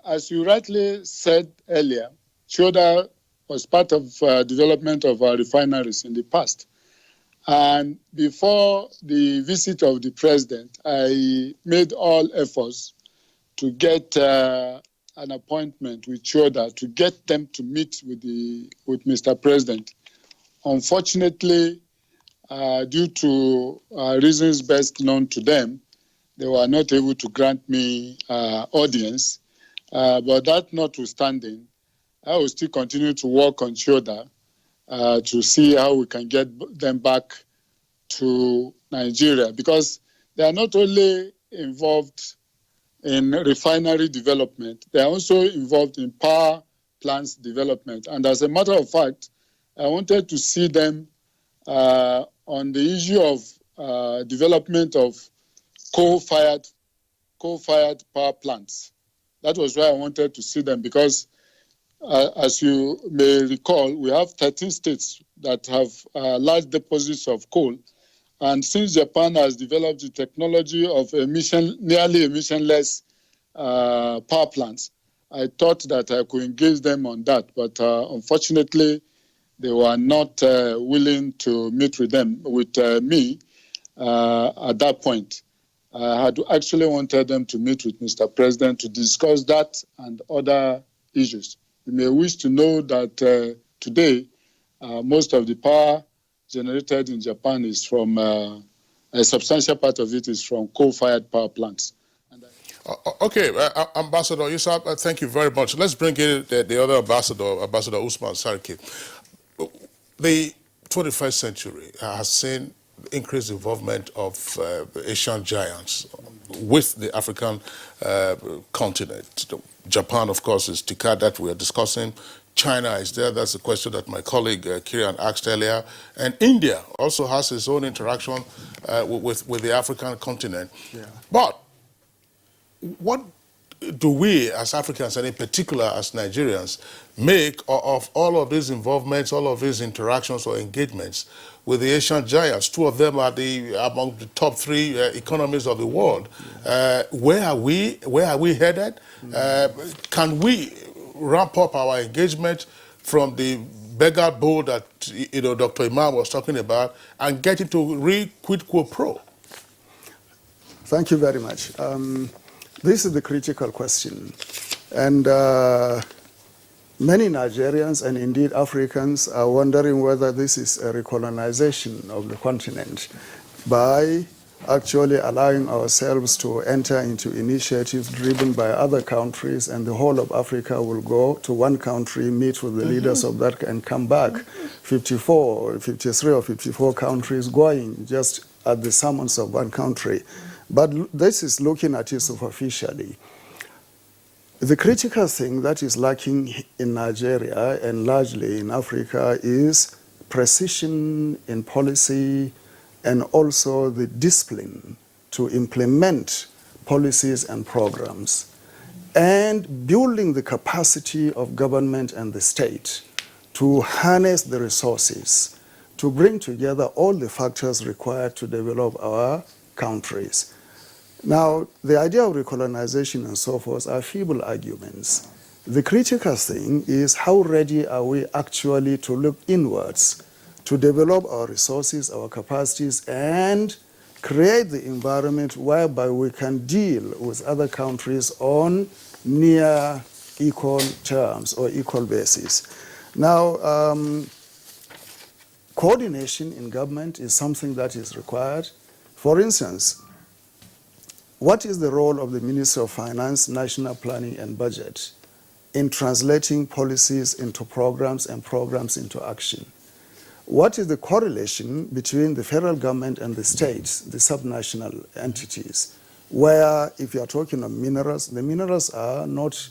as you rightly said earlier, Chiyoda was part of development of our refineries in the past. And before the visit of the president, I made all efforts to get an appointment with Chiyoda to get them to meet with Mr. President. Unfortunately, due to reasons best known to them, they were not able to grant me audience. But that notwithstanding, I will still continue to work on Chiyoda to see how we can get them back to Nigeria, because they are not only involved in refinery development, they are also involved in power plants development. And as a matter of fact, I wanted to see them on the issue of development of coal-fired power plants. That was why I wanted to see them, because as you may recall, we have 13 states that have large deposits of coal. And since Japan has developed the technology of nearly emissionless power plants, I thought that I could engage them on that, but unfortunately, they were not willing to meet with me at that point. I had actually wanted them to meet with Mr. President to discuss that and other issues. You may wish to know that today, most of the power generated in Japan is from, a substantial part of it is from coal-fired power plants. Okay, Ambassador Yusuf, thank you very much. Let's bring in the other ambassador, Ambassador Usman Sarki. The 21st century has seen increased involvement of Asian giants with the African continent. Japan, of course, is TICAD that we are discussing. China is there. That's the question that my colleague Kieran asked earlier. And India also has its own interaction with the African continent. Yeah. But what do we as Africans, and in particular as Nigerians, make of all of these involvements, all of these interactions or engagements with the Asian giants? Two of them are among the top 3 economies of the world. Where are we headed? Can we ramp up our engagement from the beggar bowl that Dr. Imam was talking about and get into real quid pro quo? Thank you very much. This is the critical question. And many Nigerians and indeed Africans are wondering whether this is a recolonization of the continent by actually allowing ourselves to enter into initiatives driven by other countries, and the whole of Africa will go to one country, meet with the leaders of that, and come back. 54, 53 or 54 countries going just at the summons of one country. But this is looking at it superficially. The critical thing that is lacking in Nigeria and largely in Africa is precision in policy and also the discipline to implement policies and programs, and building the capacity of government and the state to harness the resources, to bring together all the factors required to develop our countries. Now, the idea of recolonization and so forth are feeble arguments. The critical thing is how ready are we actually to look inwards, to develop our resources, our capacities, and create the environment whereby we can deal with other countries on near equal terms or equal basis. Now, coordination in government is something that is required. For instance, what is the role of the Minister of Finance, National Planning and Budget in translating policies into programs and programs into action? What is the correlation between the federal government and the states, the subnational entities, where if you are talking of minerals, the minerals are not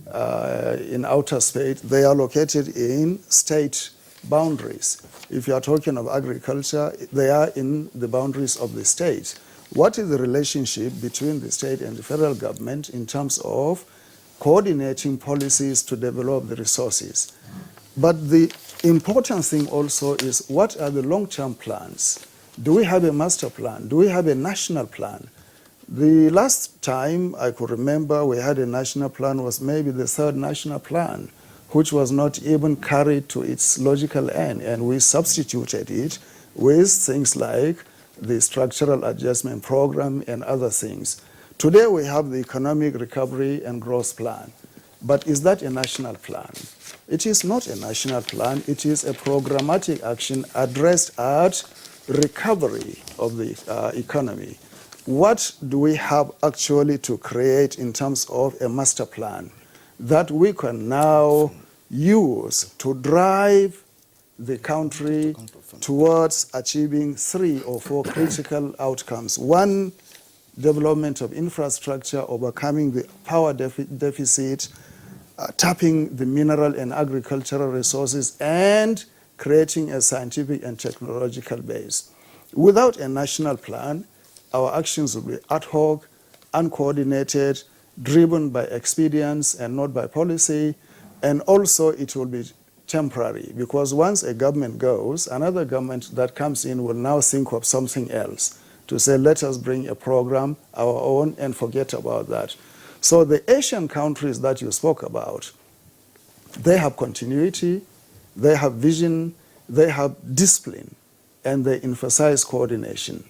in outer space, they are located in state boundaries. If you are talking of agriculture, they are in the boundaries of the state. What is the relationship between the state and the federal government in terms of coordinating policies to develop the resources? But the important thing also is, what are the long-term plans? Do we have a master plan? Do we have a national plan? The last time I could remember we had a national plan was maybe the 3rd national plan, which was not even carried to its logical end, and we substituted it with things like the structural adjustment program and other things. Today we have the economic recovery and growth plan. But is that a national plan? It is not a national plan. It is a programmatic action addressed at recovery of the economy. What do we have actually to create in terms of a master plan that we can now use to drive the country towards achieving 3 or 4 critical outcomes? 1, development of infrastructure, overcoming the power deficit, tapping the mineral and agricultural resources, and creating a scientific and technological base. Without a national plan, our actions will be ad hoc, uncoordinated, driven by expedience and not by policy, and also it will be temporary, because once a government goes, another government that comes in will now think of something else to say, let us bring a program, our own, and forget about that. So the Asian countries that you spoke about, they have continuity, they have vision, they have discipline, and they emphasize coordination.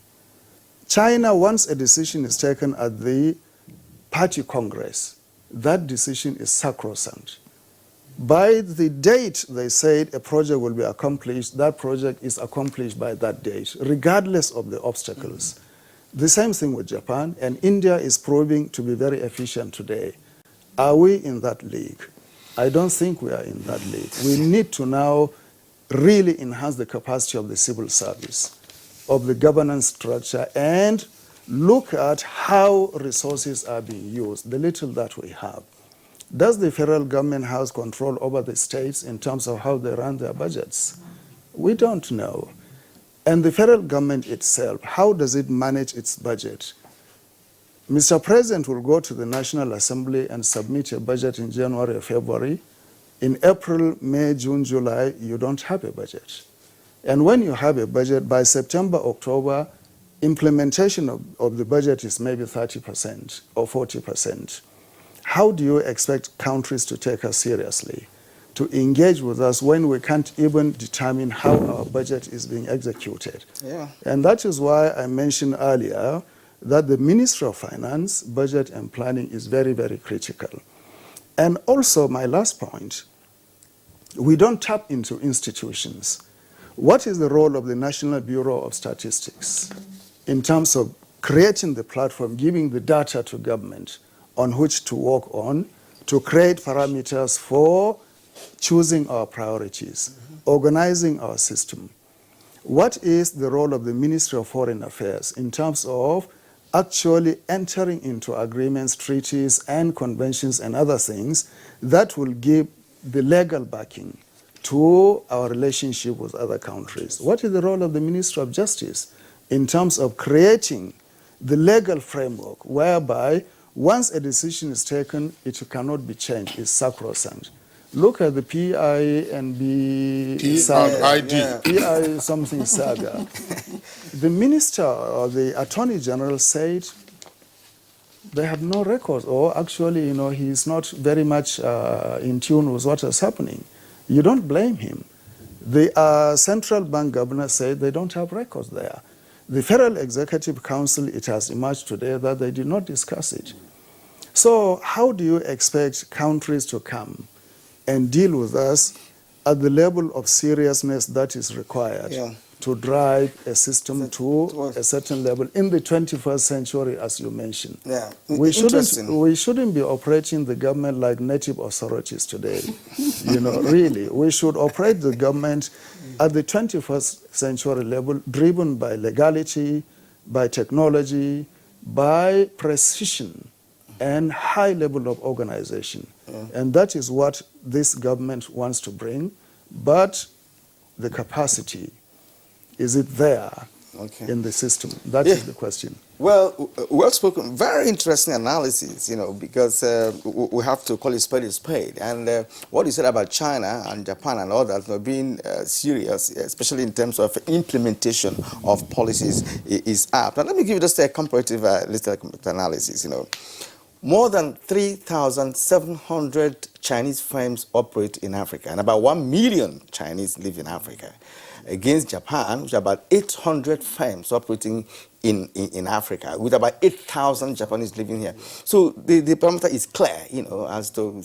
China, once a decision is taken at the Party Congress, that decision is sacrosanct. By the date they said a project will be accomplished, that project is accomplished by that date, regardless of the obstacles. The same thing with Japan, and India is proving to be very efficient today. Are we in that league? I don't think we are in that league. We need to now really enhance the capacity of the civil service, of the governance structure, and look at how resources are being used, the little that we have. Does the federal government have control over the states in terms of how they run their budgets? We don't know. And the federal government itself, how does it manage its budget? Mr. President will go to the National Assembly and submit a budget in January or February. In April, May, June, July, you don't have a budget. And when you have a budget, by September, October, implementation of the budget is maybe 30% or 40%. How do you expect countries to take us seriously, to engage with us when we can't even determine how our budget is being executed? Yeah. And that is why I mentioned earlier that the Ministry of Finance, Budget and Planning is very, very critical. And also, my last point, we don't tap into institutions. What is the role of the National Bureau of Statistics in terms of creating the platform, giving the data to government on which to work on, to create parameters for choosing our priorities, organizing our system? What is the role of the Ministry of Foreign Affairs in terms of actually entering into agreements, treaties, and conventions and other things that will give the legal backing to our relationship with other countries? What is the role of the Ministry of Justice in terms of creating the legal framework whereby once a decision is taken, it cannot be changed, it's sacrosanct? Look at the PINB saga. PI something saga. The minister or the attorney general said they have no records, or actually, he's not very much in tune with what is happening. You don't blame him. The central bank governor said they don't have records there. The Federal Executive Council, it has emerged today that they did not discuss it. So how do you expect countries to come and deal with us at the level of seriousness that is required to drive a system to a certain level in the 21st century, as you mentioned? Yeah, we shouldn't be operating the government like native authorities today. Really, we should operate the government at the 21st century level, driven by legality, by technology, by precision, and high level of organization. And that is what this government wants to bring. But the capacity, is it there in the system? That is the question. Well, well spoken. Very interesting analysis, because we have to call it spade. And what you said about China and Japan and others being serious, especially in terms of implementation of policies, is apt. Now, let me give you just a comparative little analysis. More than 3,700 Chinese firms operate in Africa, and about 1 million Chinese live in Africa. Against Japan, which are about 800 firms operating in Africa, with about 8,000 Japanese living here. So the parameter is clear, as to,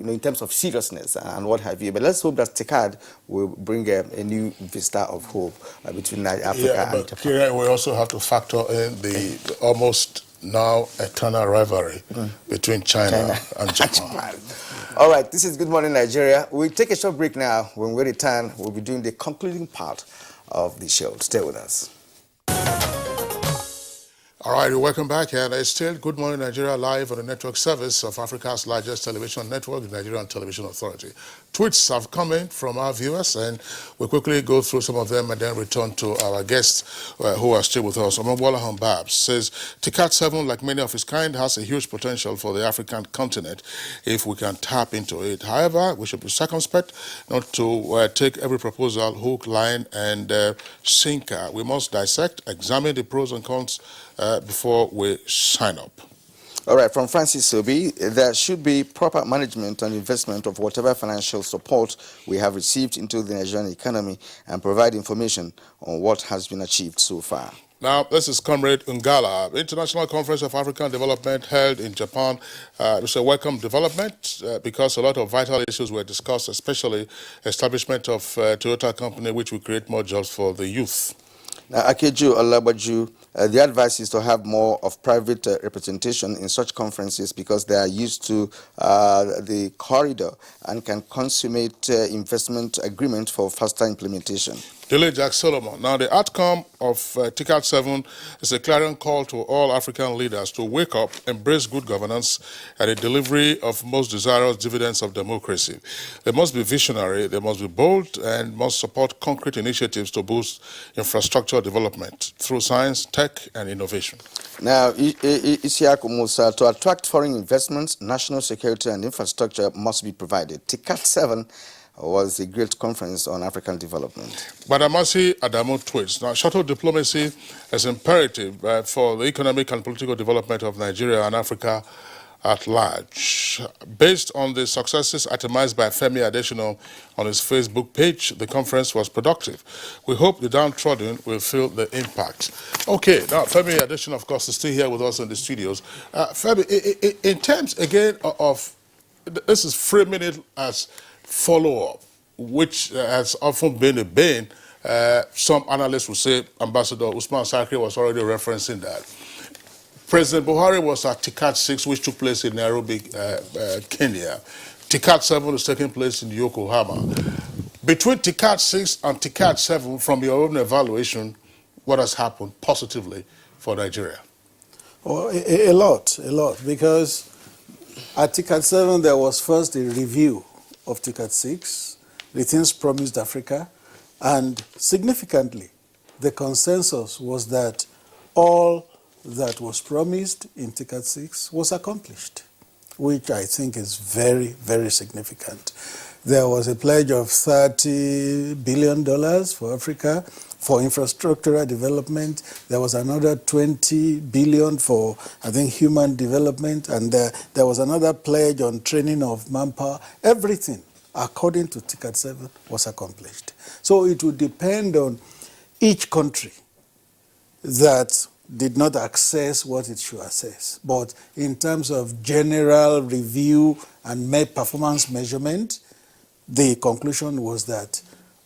in terms of seriousness and what have you. But let's hope that TICAD will bring a new vista of hope between Africa and Japan. Here we also have to factor in the almost now eternal rivalry between China and Japan. All right, this is Good Morning Nigeria. We'll take a short break now. When we return, we'll be doing the concluding part of the show. Stay with us. All right, welcome back, and it's still Good Morning Nigeria live on the network service of Africa's largest television network, the Nigerian Television Authority. Tweets have come in from our viewers, and we'll quickly go through some of them and then return to our guests who are still with us. Omagwala Hambab says, TICAD 7, like many of its kind, has a huge potential for the African continent if we can tap into it. However, we should be circumspect not to take every proposal hook, line, and sinker. We must dissect, examine the pros and cons before we sign up. All right, from Francis Sobi, there should be proper management and investment of whatever financial support we have received into the Nigerian economy and provide information on what has been achieved so far. Now, this is Comrade Ngala. International Conference of African Development held in Japan. It's a welcome development because a lot of vital issues were discussed, especially establishment of Toyota company, which will create more jobs for the youth. Now, Akeju Olabaju, the advice is to have more of private representation in such conferences because they are used to the corridor and can consummate investment agreement for faster implementation. Dele Jack Solomon. Now, the outcome of TICAD 7 is a clarion call to all African leaders to wake up, embrace good governance, and the delivery of most desirous dividends of democracy. They must be visionary, they must be bold, and must support concrete initiatives to boost infrastructure development through science, tech, and innovation. Now, Isiaku Musa, to attract foreign investments, national security and infrastructure must be provided. TICAD 7 was a great conference on African development. Badamasi Adamu tweets, now shuttle diplomacy is imperative for the economic and political development of Nigeria and Africa at large. Based on the successes itemized by Femi Adesina on his Facebook page, the conference was productive. We hope the downtrodden will feel the impact. Okay, now Femi Adesina, of course, is still here with us in the studios. Femi, in terms, again, of, this is framing it as follow-up, which has often been a bane. Some analysts will say Ambassador Usman Sakri was already referencing that. President Buhari was at TICAD 6, which took place in Nairobi, Kenya. TICAD 7 is taking place in Yokohama. Between TICAD 6 and TICAD 7, from your own evaluation, what has happened positively for Nigeria? Well, a lot, because at TICAD 7 there was first a review of TICAD 6, the things promised Africa, and significantly, the consensus was that all that was promised in TICAD 6 was accomplished, which I think is very, very significant. There was a pledge of $30 billion for Africa for infrastructural development. There was another $20 billion for, I think, human development, and there was another pledge on training of manpower. Everything, according to TICAD 7, was accomplished. So it would depend on each country that did not access what it should access. But in terms of general review and performance measurement, the conclusion was that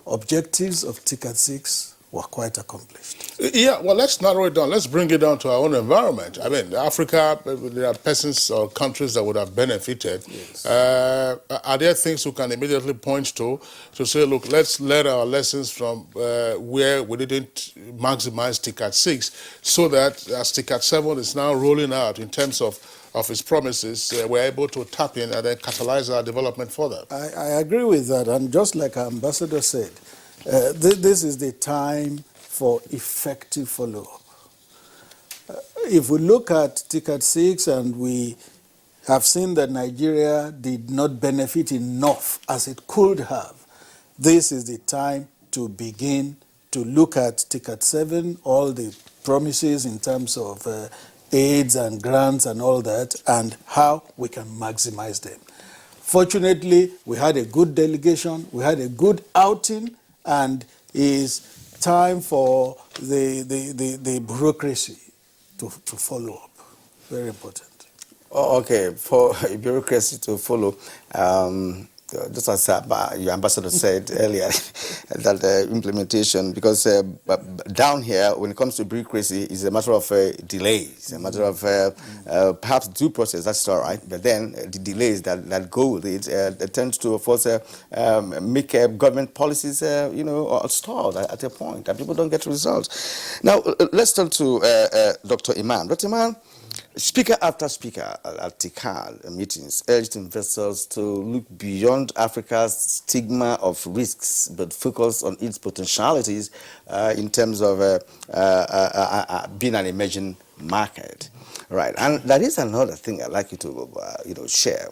objectives of TICAD 6 were quite accomplished. Yeah, well, let's narrow it down. Let's bring it down to our own environment. I mean, Africa, there are persons or countries that would have benefited. Yes. Are there things we can immediately point to say, look, let's learn our lessons from where we didn't maximize TICAD 6 so that as TICAD 7 is now rolling out in terms of its promises, we're able to tap in and then catalyze our development further? I agree with that. And just like our ambassador said, this is the time for effective follow-up. If we look at TICAD 6 and we have seen that Nigeria did not benefit enough as it could have, this is the time to begin to look at TICAD 7, all the promises in terms of aids and grants and all that, and how we can maximize them. Fortunately, we had a good delegation, we had a good outing, and it's time for the bureaucracy to follow up. Very important. Oh, okay, for bureaucracy to follow. Just as your ambassador said earlier, that implementation, because down here, when it comes to bureaucracy, it's a matter of delays, a matter of perhaps due process, that's all right, but then the delays that go with it tend to, of course, make government policies, stalled at a point, and people don't get results. Now, let's turn to Dr. Imam. Dr. Imam, speaker after speaker at TICAD meetings urged investors to look beyond Africa's stigma of risks, but focus on its potentialities in terms of being an emerging market. Right, and that is another thing I'd like you to share.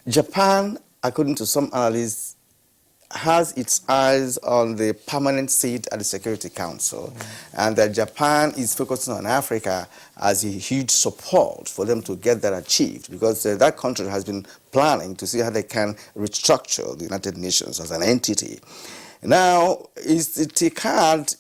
Japan, according to some analysts, has its eyes on the permanent seat at the Security Council, and that Japan is focusing on Africa as a huge support for them to get that achieved, because that country has been planning to see how they can restructure the United Nations as an entity. Now, is the TICAD,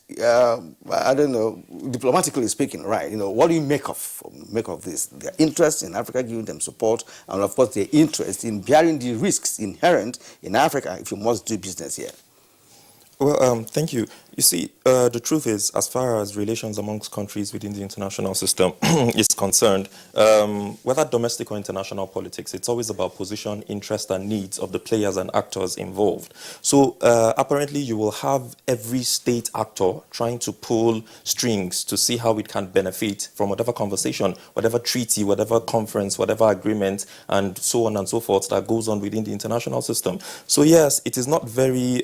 I don't know, diplomatically speaking, right? You know, what do you make of this? Their interest in Africa, giving them support, and of course their interest in bearing the risks inherent in Africa if you must do business here. Well, thank you. You see, the truth is, as far as relations amongst countries within the international system is concerned, whether domestic or international politics, it's always about position, interest, and needs of the players and actors involved. So apparently you will have every state actor trying to pull strings to see how it can benefit from whatever conversation, whatever treaty, whatever conference, whatever agreement, and so on and so forth that goes on within the international system. So yes, it is not very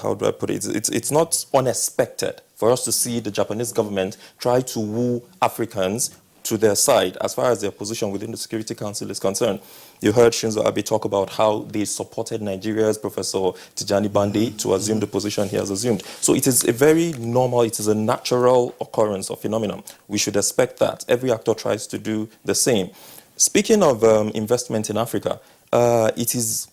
how do I put it? It's not unexpected for us to see the Japanese government try to woo Africans to their side as far as their position within the Security Council is concerned. You heard Shinzo Abe talk about how they supported Nigeria's Professor Tijani Bande to assume the position he has assumed. So it is a very normal, it is a natural occurrence or phenomenon. We should expect that. Every actor tries to do the same. Speaking of investment in Africa, it is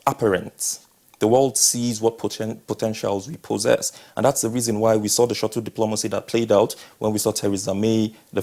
apparent. The world sees what potentials we possess. And that's the reason why we saw the shuttle diplomacy that played out when we saw Theresa May, the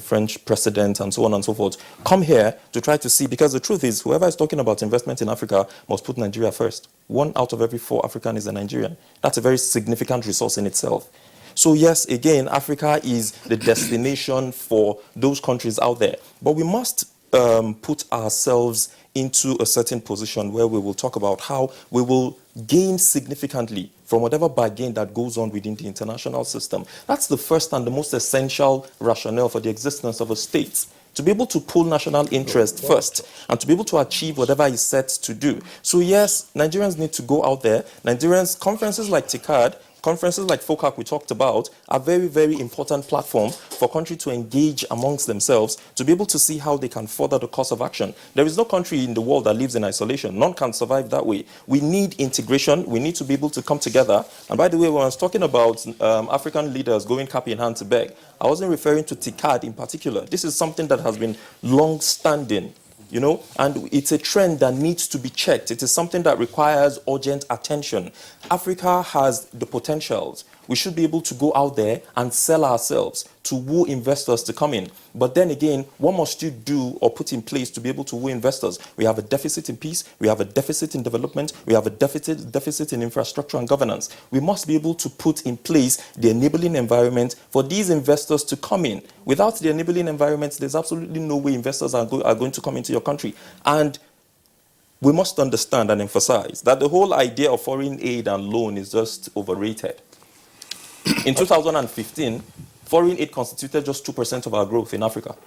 French president, and so on and so forth, come here to try to see, because the truth is, whoever is talking about investment in Africa must put Nigeria first. 1 out of every 4 African is a Nigerian. That's a very significant resource in itself. So yes, again, Africa is the destination for those countries out there. But we must put ourselves into a certain position where we will talk about how we will gain significantly from whatever bargain that goes on within the international system. That's the first and the most essential rationale for the existence of a state. To be able to pull national interest first and to be able to achieve whatever is set to do. So yes, Nigerians need to go out there. Nigerians, conferences like TICAD, conferences like FOCAC we talked about are very, very important platform for countries to engage amongst themselves to be able to see how they can further the course of action. There is no country in the world that lives in isolation. None can survive that way. We need integration. We need to be able to come together. And by the way, when I was talking about African leaders going cap in hand to beg, I wasn't referring to TICAD in particular. This is something that has been long-standing. You know, and it's a trend that needs to be checked. It is something that requires urgent attention. Africa has the potentials. We should be able to go out there and sell ourselves to woo investors to come in. But then again, what must you do or put in place to be able to woo investors? We have a deficit in peace. We have a deficit in development. We have a deficit in infrastructure and governance. We must be able to put in place the enabling environment for these investors to come in. Without the enabling environment, there's absolutely no way investors are going to come into your country. And we must understand and emphasize that the whole idea of foreign aid and loan is just overrated. In 2015, foreign aid constituted just 2% of our growth in Africa.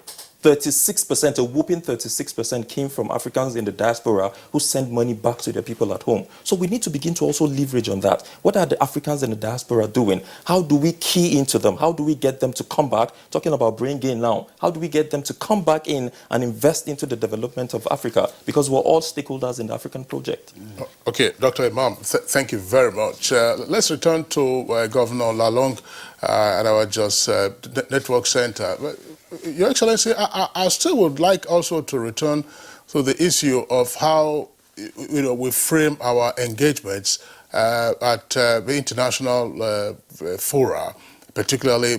36%, a whooping 36% came from Africans in the diaspora who send money back to their people at home. So we need to begin to also leverage on that. What are the Africans in the diaspora doing? How do we key into them? How do we get them to come back? Talking about brain gain now. How do we get them to come back in and invest into the development of Africa? Because we're all stakeholders in the African project. Okay, Dr. Imam, thank you very much. Let's return to Governor Lalong at our Just Network Center. Your Excellency, I still would like also to return to the issue of how we frame our engagements at the international fora, particularly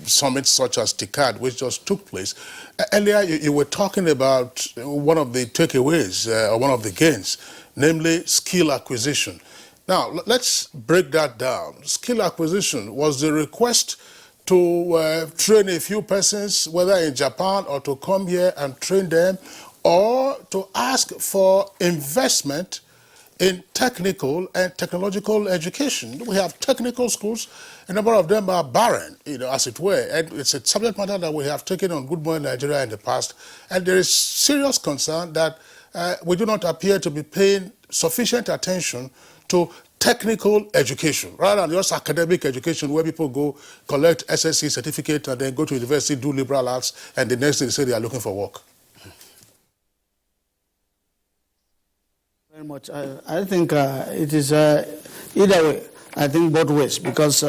summits such as TICAD, which just took place. Earlier, you were talking about one of the takeaways, or one of the gains, namely skill acquisition. Now, let's break that down. Skill acquisition was the request to train a few persons, whether in Japan or to come here and train them, or to ask for investment in technical and technological education. We have technical schools, a number of them are barren, as it were, and it's a subject matter that we have taken on Good Morning Nigeria in the past, and there is serious concern that we do not appear to be paying sufficient attention to technical education, rather than just academic education where people go collect SSC certificate and then go to university, do liberal arts, and the next day they say they are looking for work. Very much. I think it is either way. I think both ways, because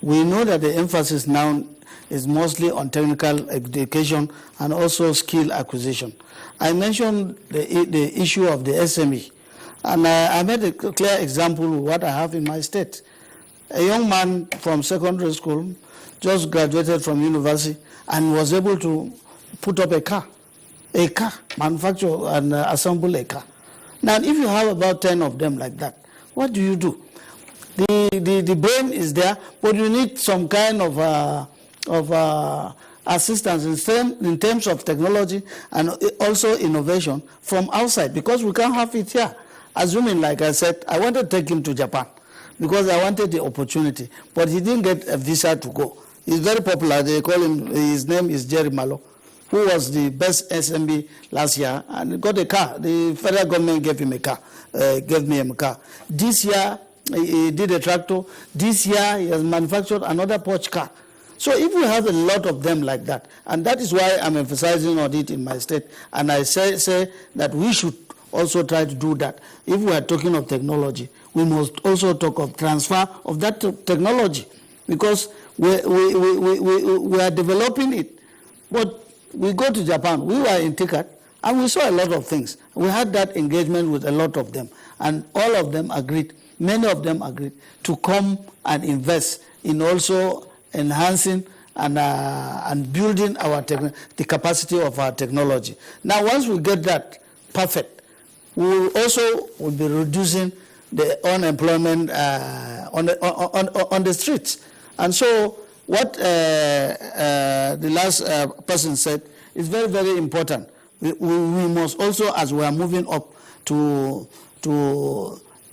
we know that the emphasis now is mostly on technical education and also skill acquisition. I mentioned the issue of the SME, and I made a clear example of what I have in my state. A young man from secondary school just graduated from university and was able to put up a car, manufacture and assemble a car. Now, if you have about 10 of them like that, what do you do? The brain is there, but you need some kind of assistance in terms of technology and also innovation from outside, because we can't have it here. Assuming, like I said, I wanted to take him to Japan because I wanted the opportunity, but he didn't get a visa to go. He's very popular. They call him, his name is Jerry Malo, who was the best SMB last year and got a car. The federal government gave him a car, gave me a car. This year, he did a tractor. This year, he has manufactured another Porsche car. So if we have a lot of them like that, and that is why I'm emphasizing on it in my state, and I say that we should also try to do that. If we are talking of technology, we must also talk of transfer of that technology, because we are developing it. But we go to Japan, we were in TICAD, and we saw a lot of things. We had that engagement with a lot of them, and all of them agreed, many of them agreed, to come and invest in also enhancing and building the capacity of our technology. Now, once we get that perfect, we will also be reducing the unemployment on the streets. And so what the last person said is very, very important. We must also, as we are moving up to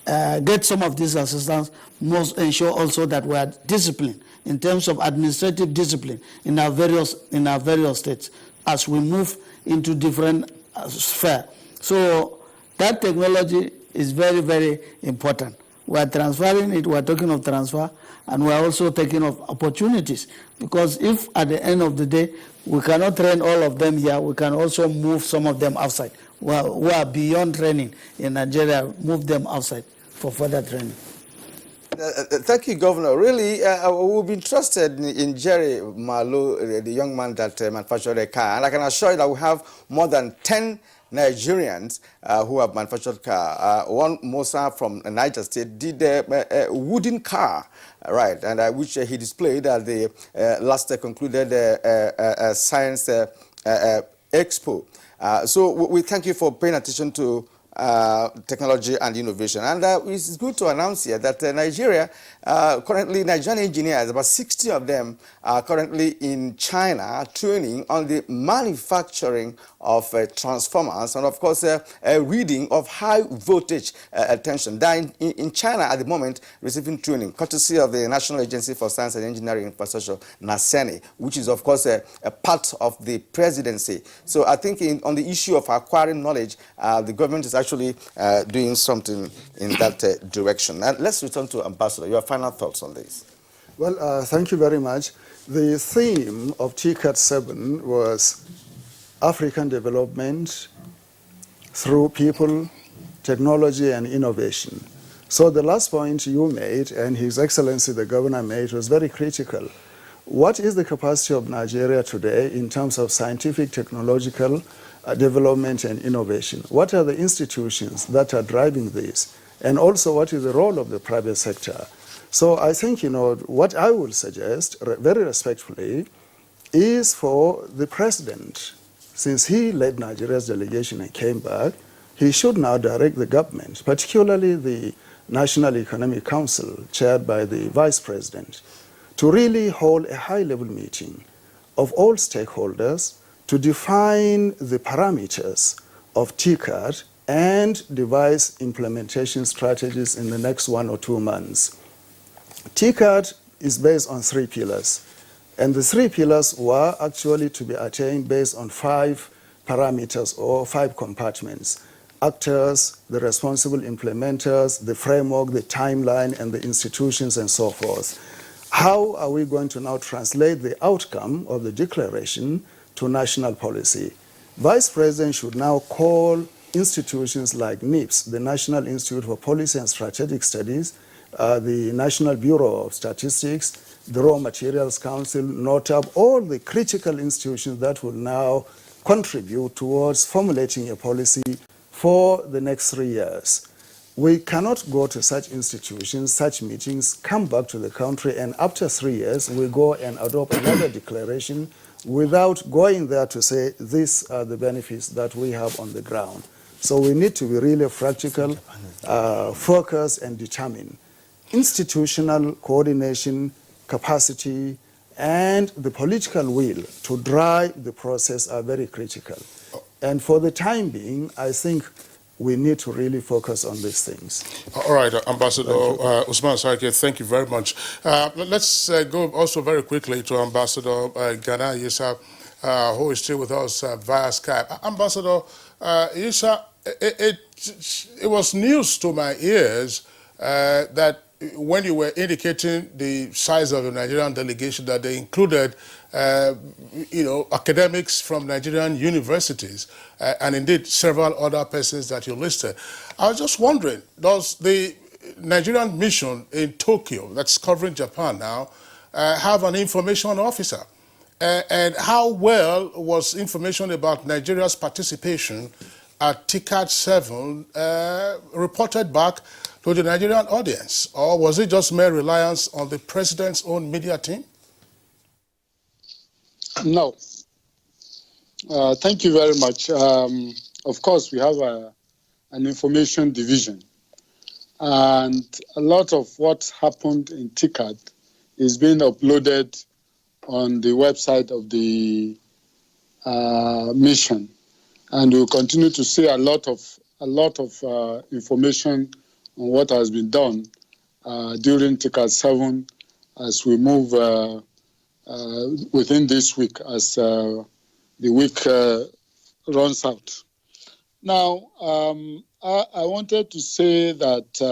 get some of these assistance, must ensure also that we are disciplined in terms of administrative discipline in our various states as we move into different spheres. So that technology is very, very important. We are transferring it, we are talking of transfer, and we are also taking of opportunities, because if at the end of the day we cannot train all of them here, we can also move some of them outside. We are beyond training in Nigeria, move them outside for further training. Thank you, Governor. Really, we've been interested in Jerry Malo, the young man that manufactured a car, and I can assure you that we have more than 10 Nigerians who have manufactured car. One Musa from Niger State did a wooden car, right, and which he displayed at the last concluded science expo. So we thank you for paying attention to technology and innovation. And it's good to announce here that Nigeria, currently Nigerian engineers, about 60 of them are currently in China training on the manufacturing of transformers and, of course, a reading of high voltage tension. They're in China at the moment receiving training, courtesy of the National Agency for Science and Engineering Infrastructure, NASENI, which is, of course, a part of the presidency. So I think on the issue of acquiring knowledge, the government is actually doing something in that direction. Now, let's return to Ambassador. Your final thoughts on this. Well, thank you very much. The theme of TICAD 7 was African development through people, technology, and innovation. So the last point you made, and His Excellency the Governor made, was very critical. What is the capacity of Nigeria today in terms of scientific, technological development and innovation? What are the institutions that are driving this? And also, what is the role of the private sector? So I think, what I will suggest, very respectfully, is for the president, since he led Nigeria's delegation and came back, he should now direct the government, particularly the National Economic Council, chaired by the vice president, to really hold a high-level meeting of all stakeholders to define the parameters of TICAD and devise implementation strategies in the next 1 or 2 months. TICAD is based on 3 pillars, and the 3 pillars were actually to be attained based on 5 parameters or 5 compartments: actors, the responsible implementers, the framework, the timeline, and the institutions, and so forth. How are we going to now translate the outcome of the declaration to national policy? Vice President should now call institutions like NIPS, the National Institute for Policy and Strategic Studies, the National Bureau of Statistics, the Raw Materials Council, NOTAB, all the critical institutions that will now contribute towards formulating a policy for the next 3 years. We cannot go to such institutions, such meetings, come back to the country, and after 3 years, we go and adopt another declaration without going there to say, these are the benefits that we have on the ground. So we need to be really practical, focused, and determined. Institutional coordination, capacity, and the political will to drive the process are very critical. And for the time being, I think we need to really focus on these things. All right, Ambassador Usman Sarki, thank you very much. Let's go also very quickly to Ambassador Gana Yisa, who is still with us via Skype. Ambassador Yisa, it was news to my ears that when you were indicating the size of the Nigerian delegation, that they included, academics from Nigerian universities, and indeed several other persons that you listed. I was just wondering, does the Nigerian mission in Tokyo, that's covering Japan now, have an information officer? And how well was information about Nigeria's participation at TICAD 7 reported back to the Nigerian audience? Or was it just mere reliance on the president's own media team? No. Thank you very much. Of course, we have an information division. And a lot of what happened in TICAD is being uploaded on the website of the mission. And we'll continue to see a lot of information on what has been done during TICAD 7 as we move within this week, as the week runs out. Now, I wanted to say that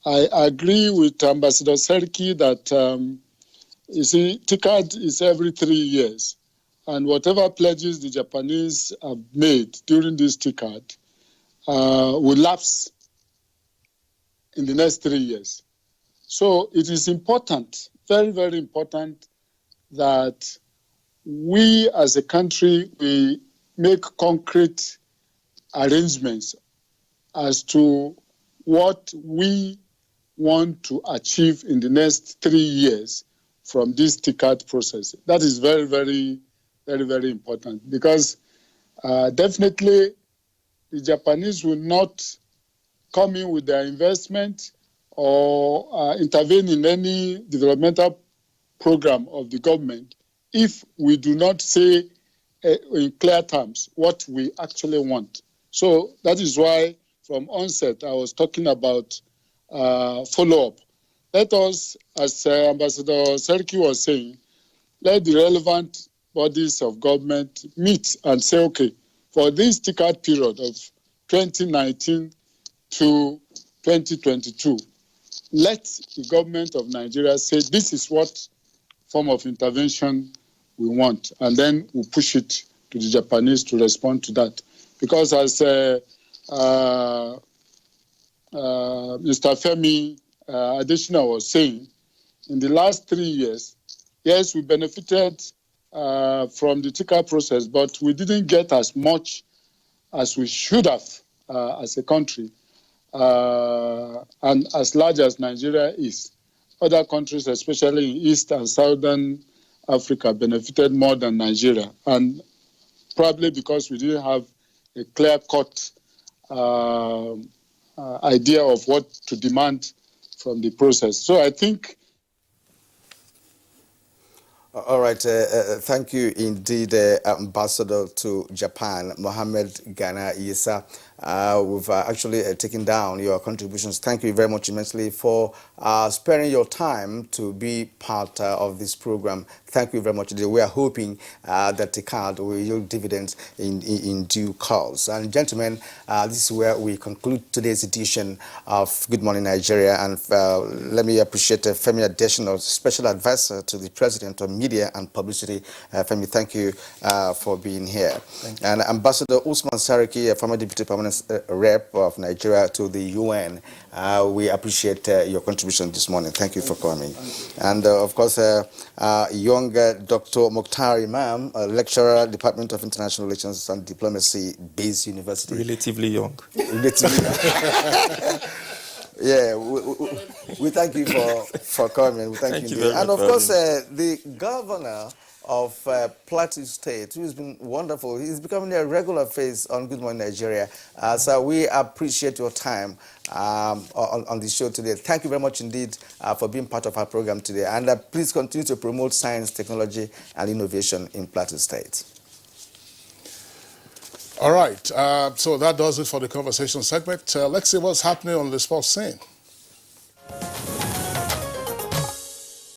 I agree with Ambassador Serki that, you see, TICAD is every 3 years. And whatever pledges the Japanese have made during this TICAD will lapse in the next 3 years. So it is important, very, very important, that we as a country, we make concrete arrangements as to what we want to achieve in the next 3 years from this TICAD process. That is very, very, very, very important, because definitely the Japanese will not come in with their investment or intervene in any developmental program of the government if we do not say in clear terms what we actually want. So that is why from onset I was talking about follow-up. Let us, as Ambassador Serki was saying, let the relevant bodies of government meet and say, okay, for this TICAD period of 2019 to 2022, let the government of Nigeria say this is what form of intervention we want, and then we'll push it to the Japanese to respond to that. Because as Mr. Femi Adesina was saying, in the last 3 years, yes, we benefited from the TICAD process, but we didn't get as much as we should have as a country. And as large as Nigeria is, other countries, especially in East and Southern Africa, benefited more than Nigeria. And probably because we didn't have a clear-cut idea of what to demand from the process. So I think... All right, thank you indeed, Ambassador to Japan, Mohammed Gana Isa. we've actually taken down your contributions. Thank you very much immensely for sparing your time to be part of this program. Thank you very much. We are hoping that TICAD will yield dividends in due course. And gentlemen, this is where we conclude today's edition of Good Morning Nigeria. And let me appreciate Femi Adesina, Special Advisor to the President of Media and Publicity. Femi, thank you for being here. And Ambassador Usman Sariki, former Deputy Permanent Rep of Nigeria to the UN. We appreciate your contribution this morning. Thank you for coming. And of course, young Dr. Mokhtar Imam, lecturer, Department of International Relations and Diplomacy, Base University. Relatively young. Relatively young. Yeah, we thank you for coming. We thank you very much. And of course, the governor of Plateau State, who's been wonderful. He's becoming a regular face on Good Morning Nigeria. So we appreciate your time on the show today. Thank you very much indeed for being part of our program today. And please continue to promote science, technology, and innovation in Plateau State. All right, so that does it for the conversation segment. Let's see what's happening on the sports scene.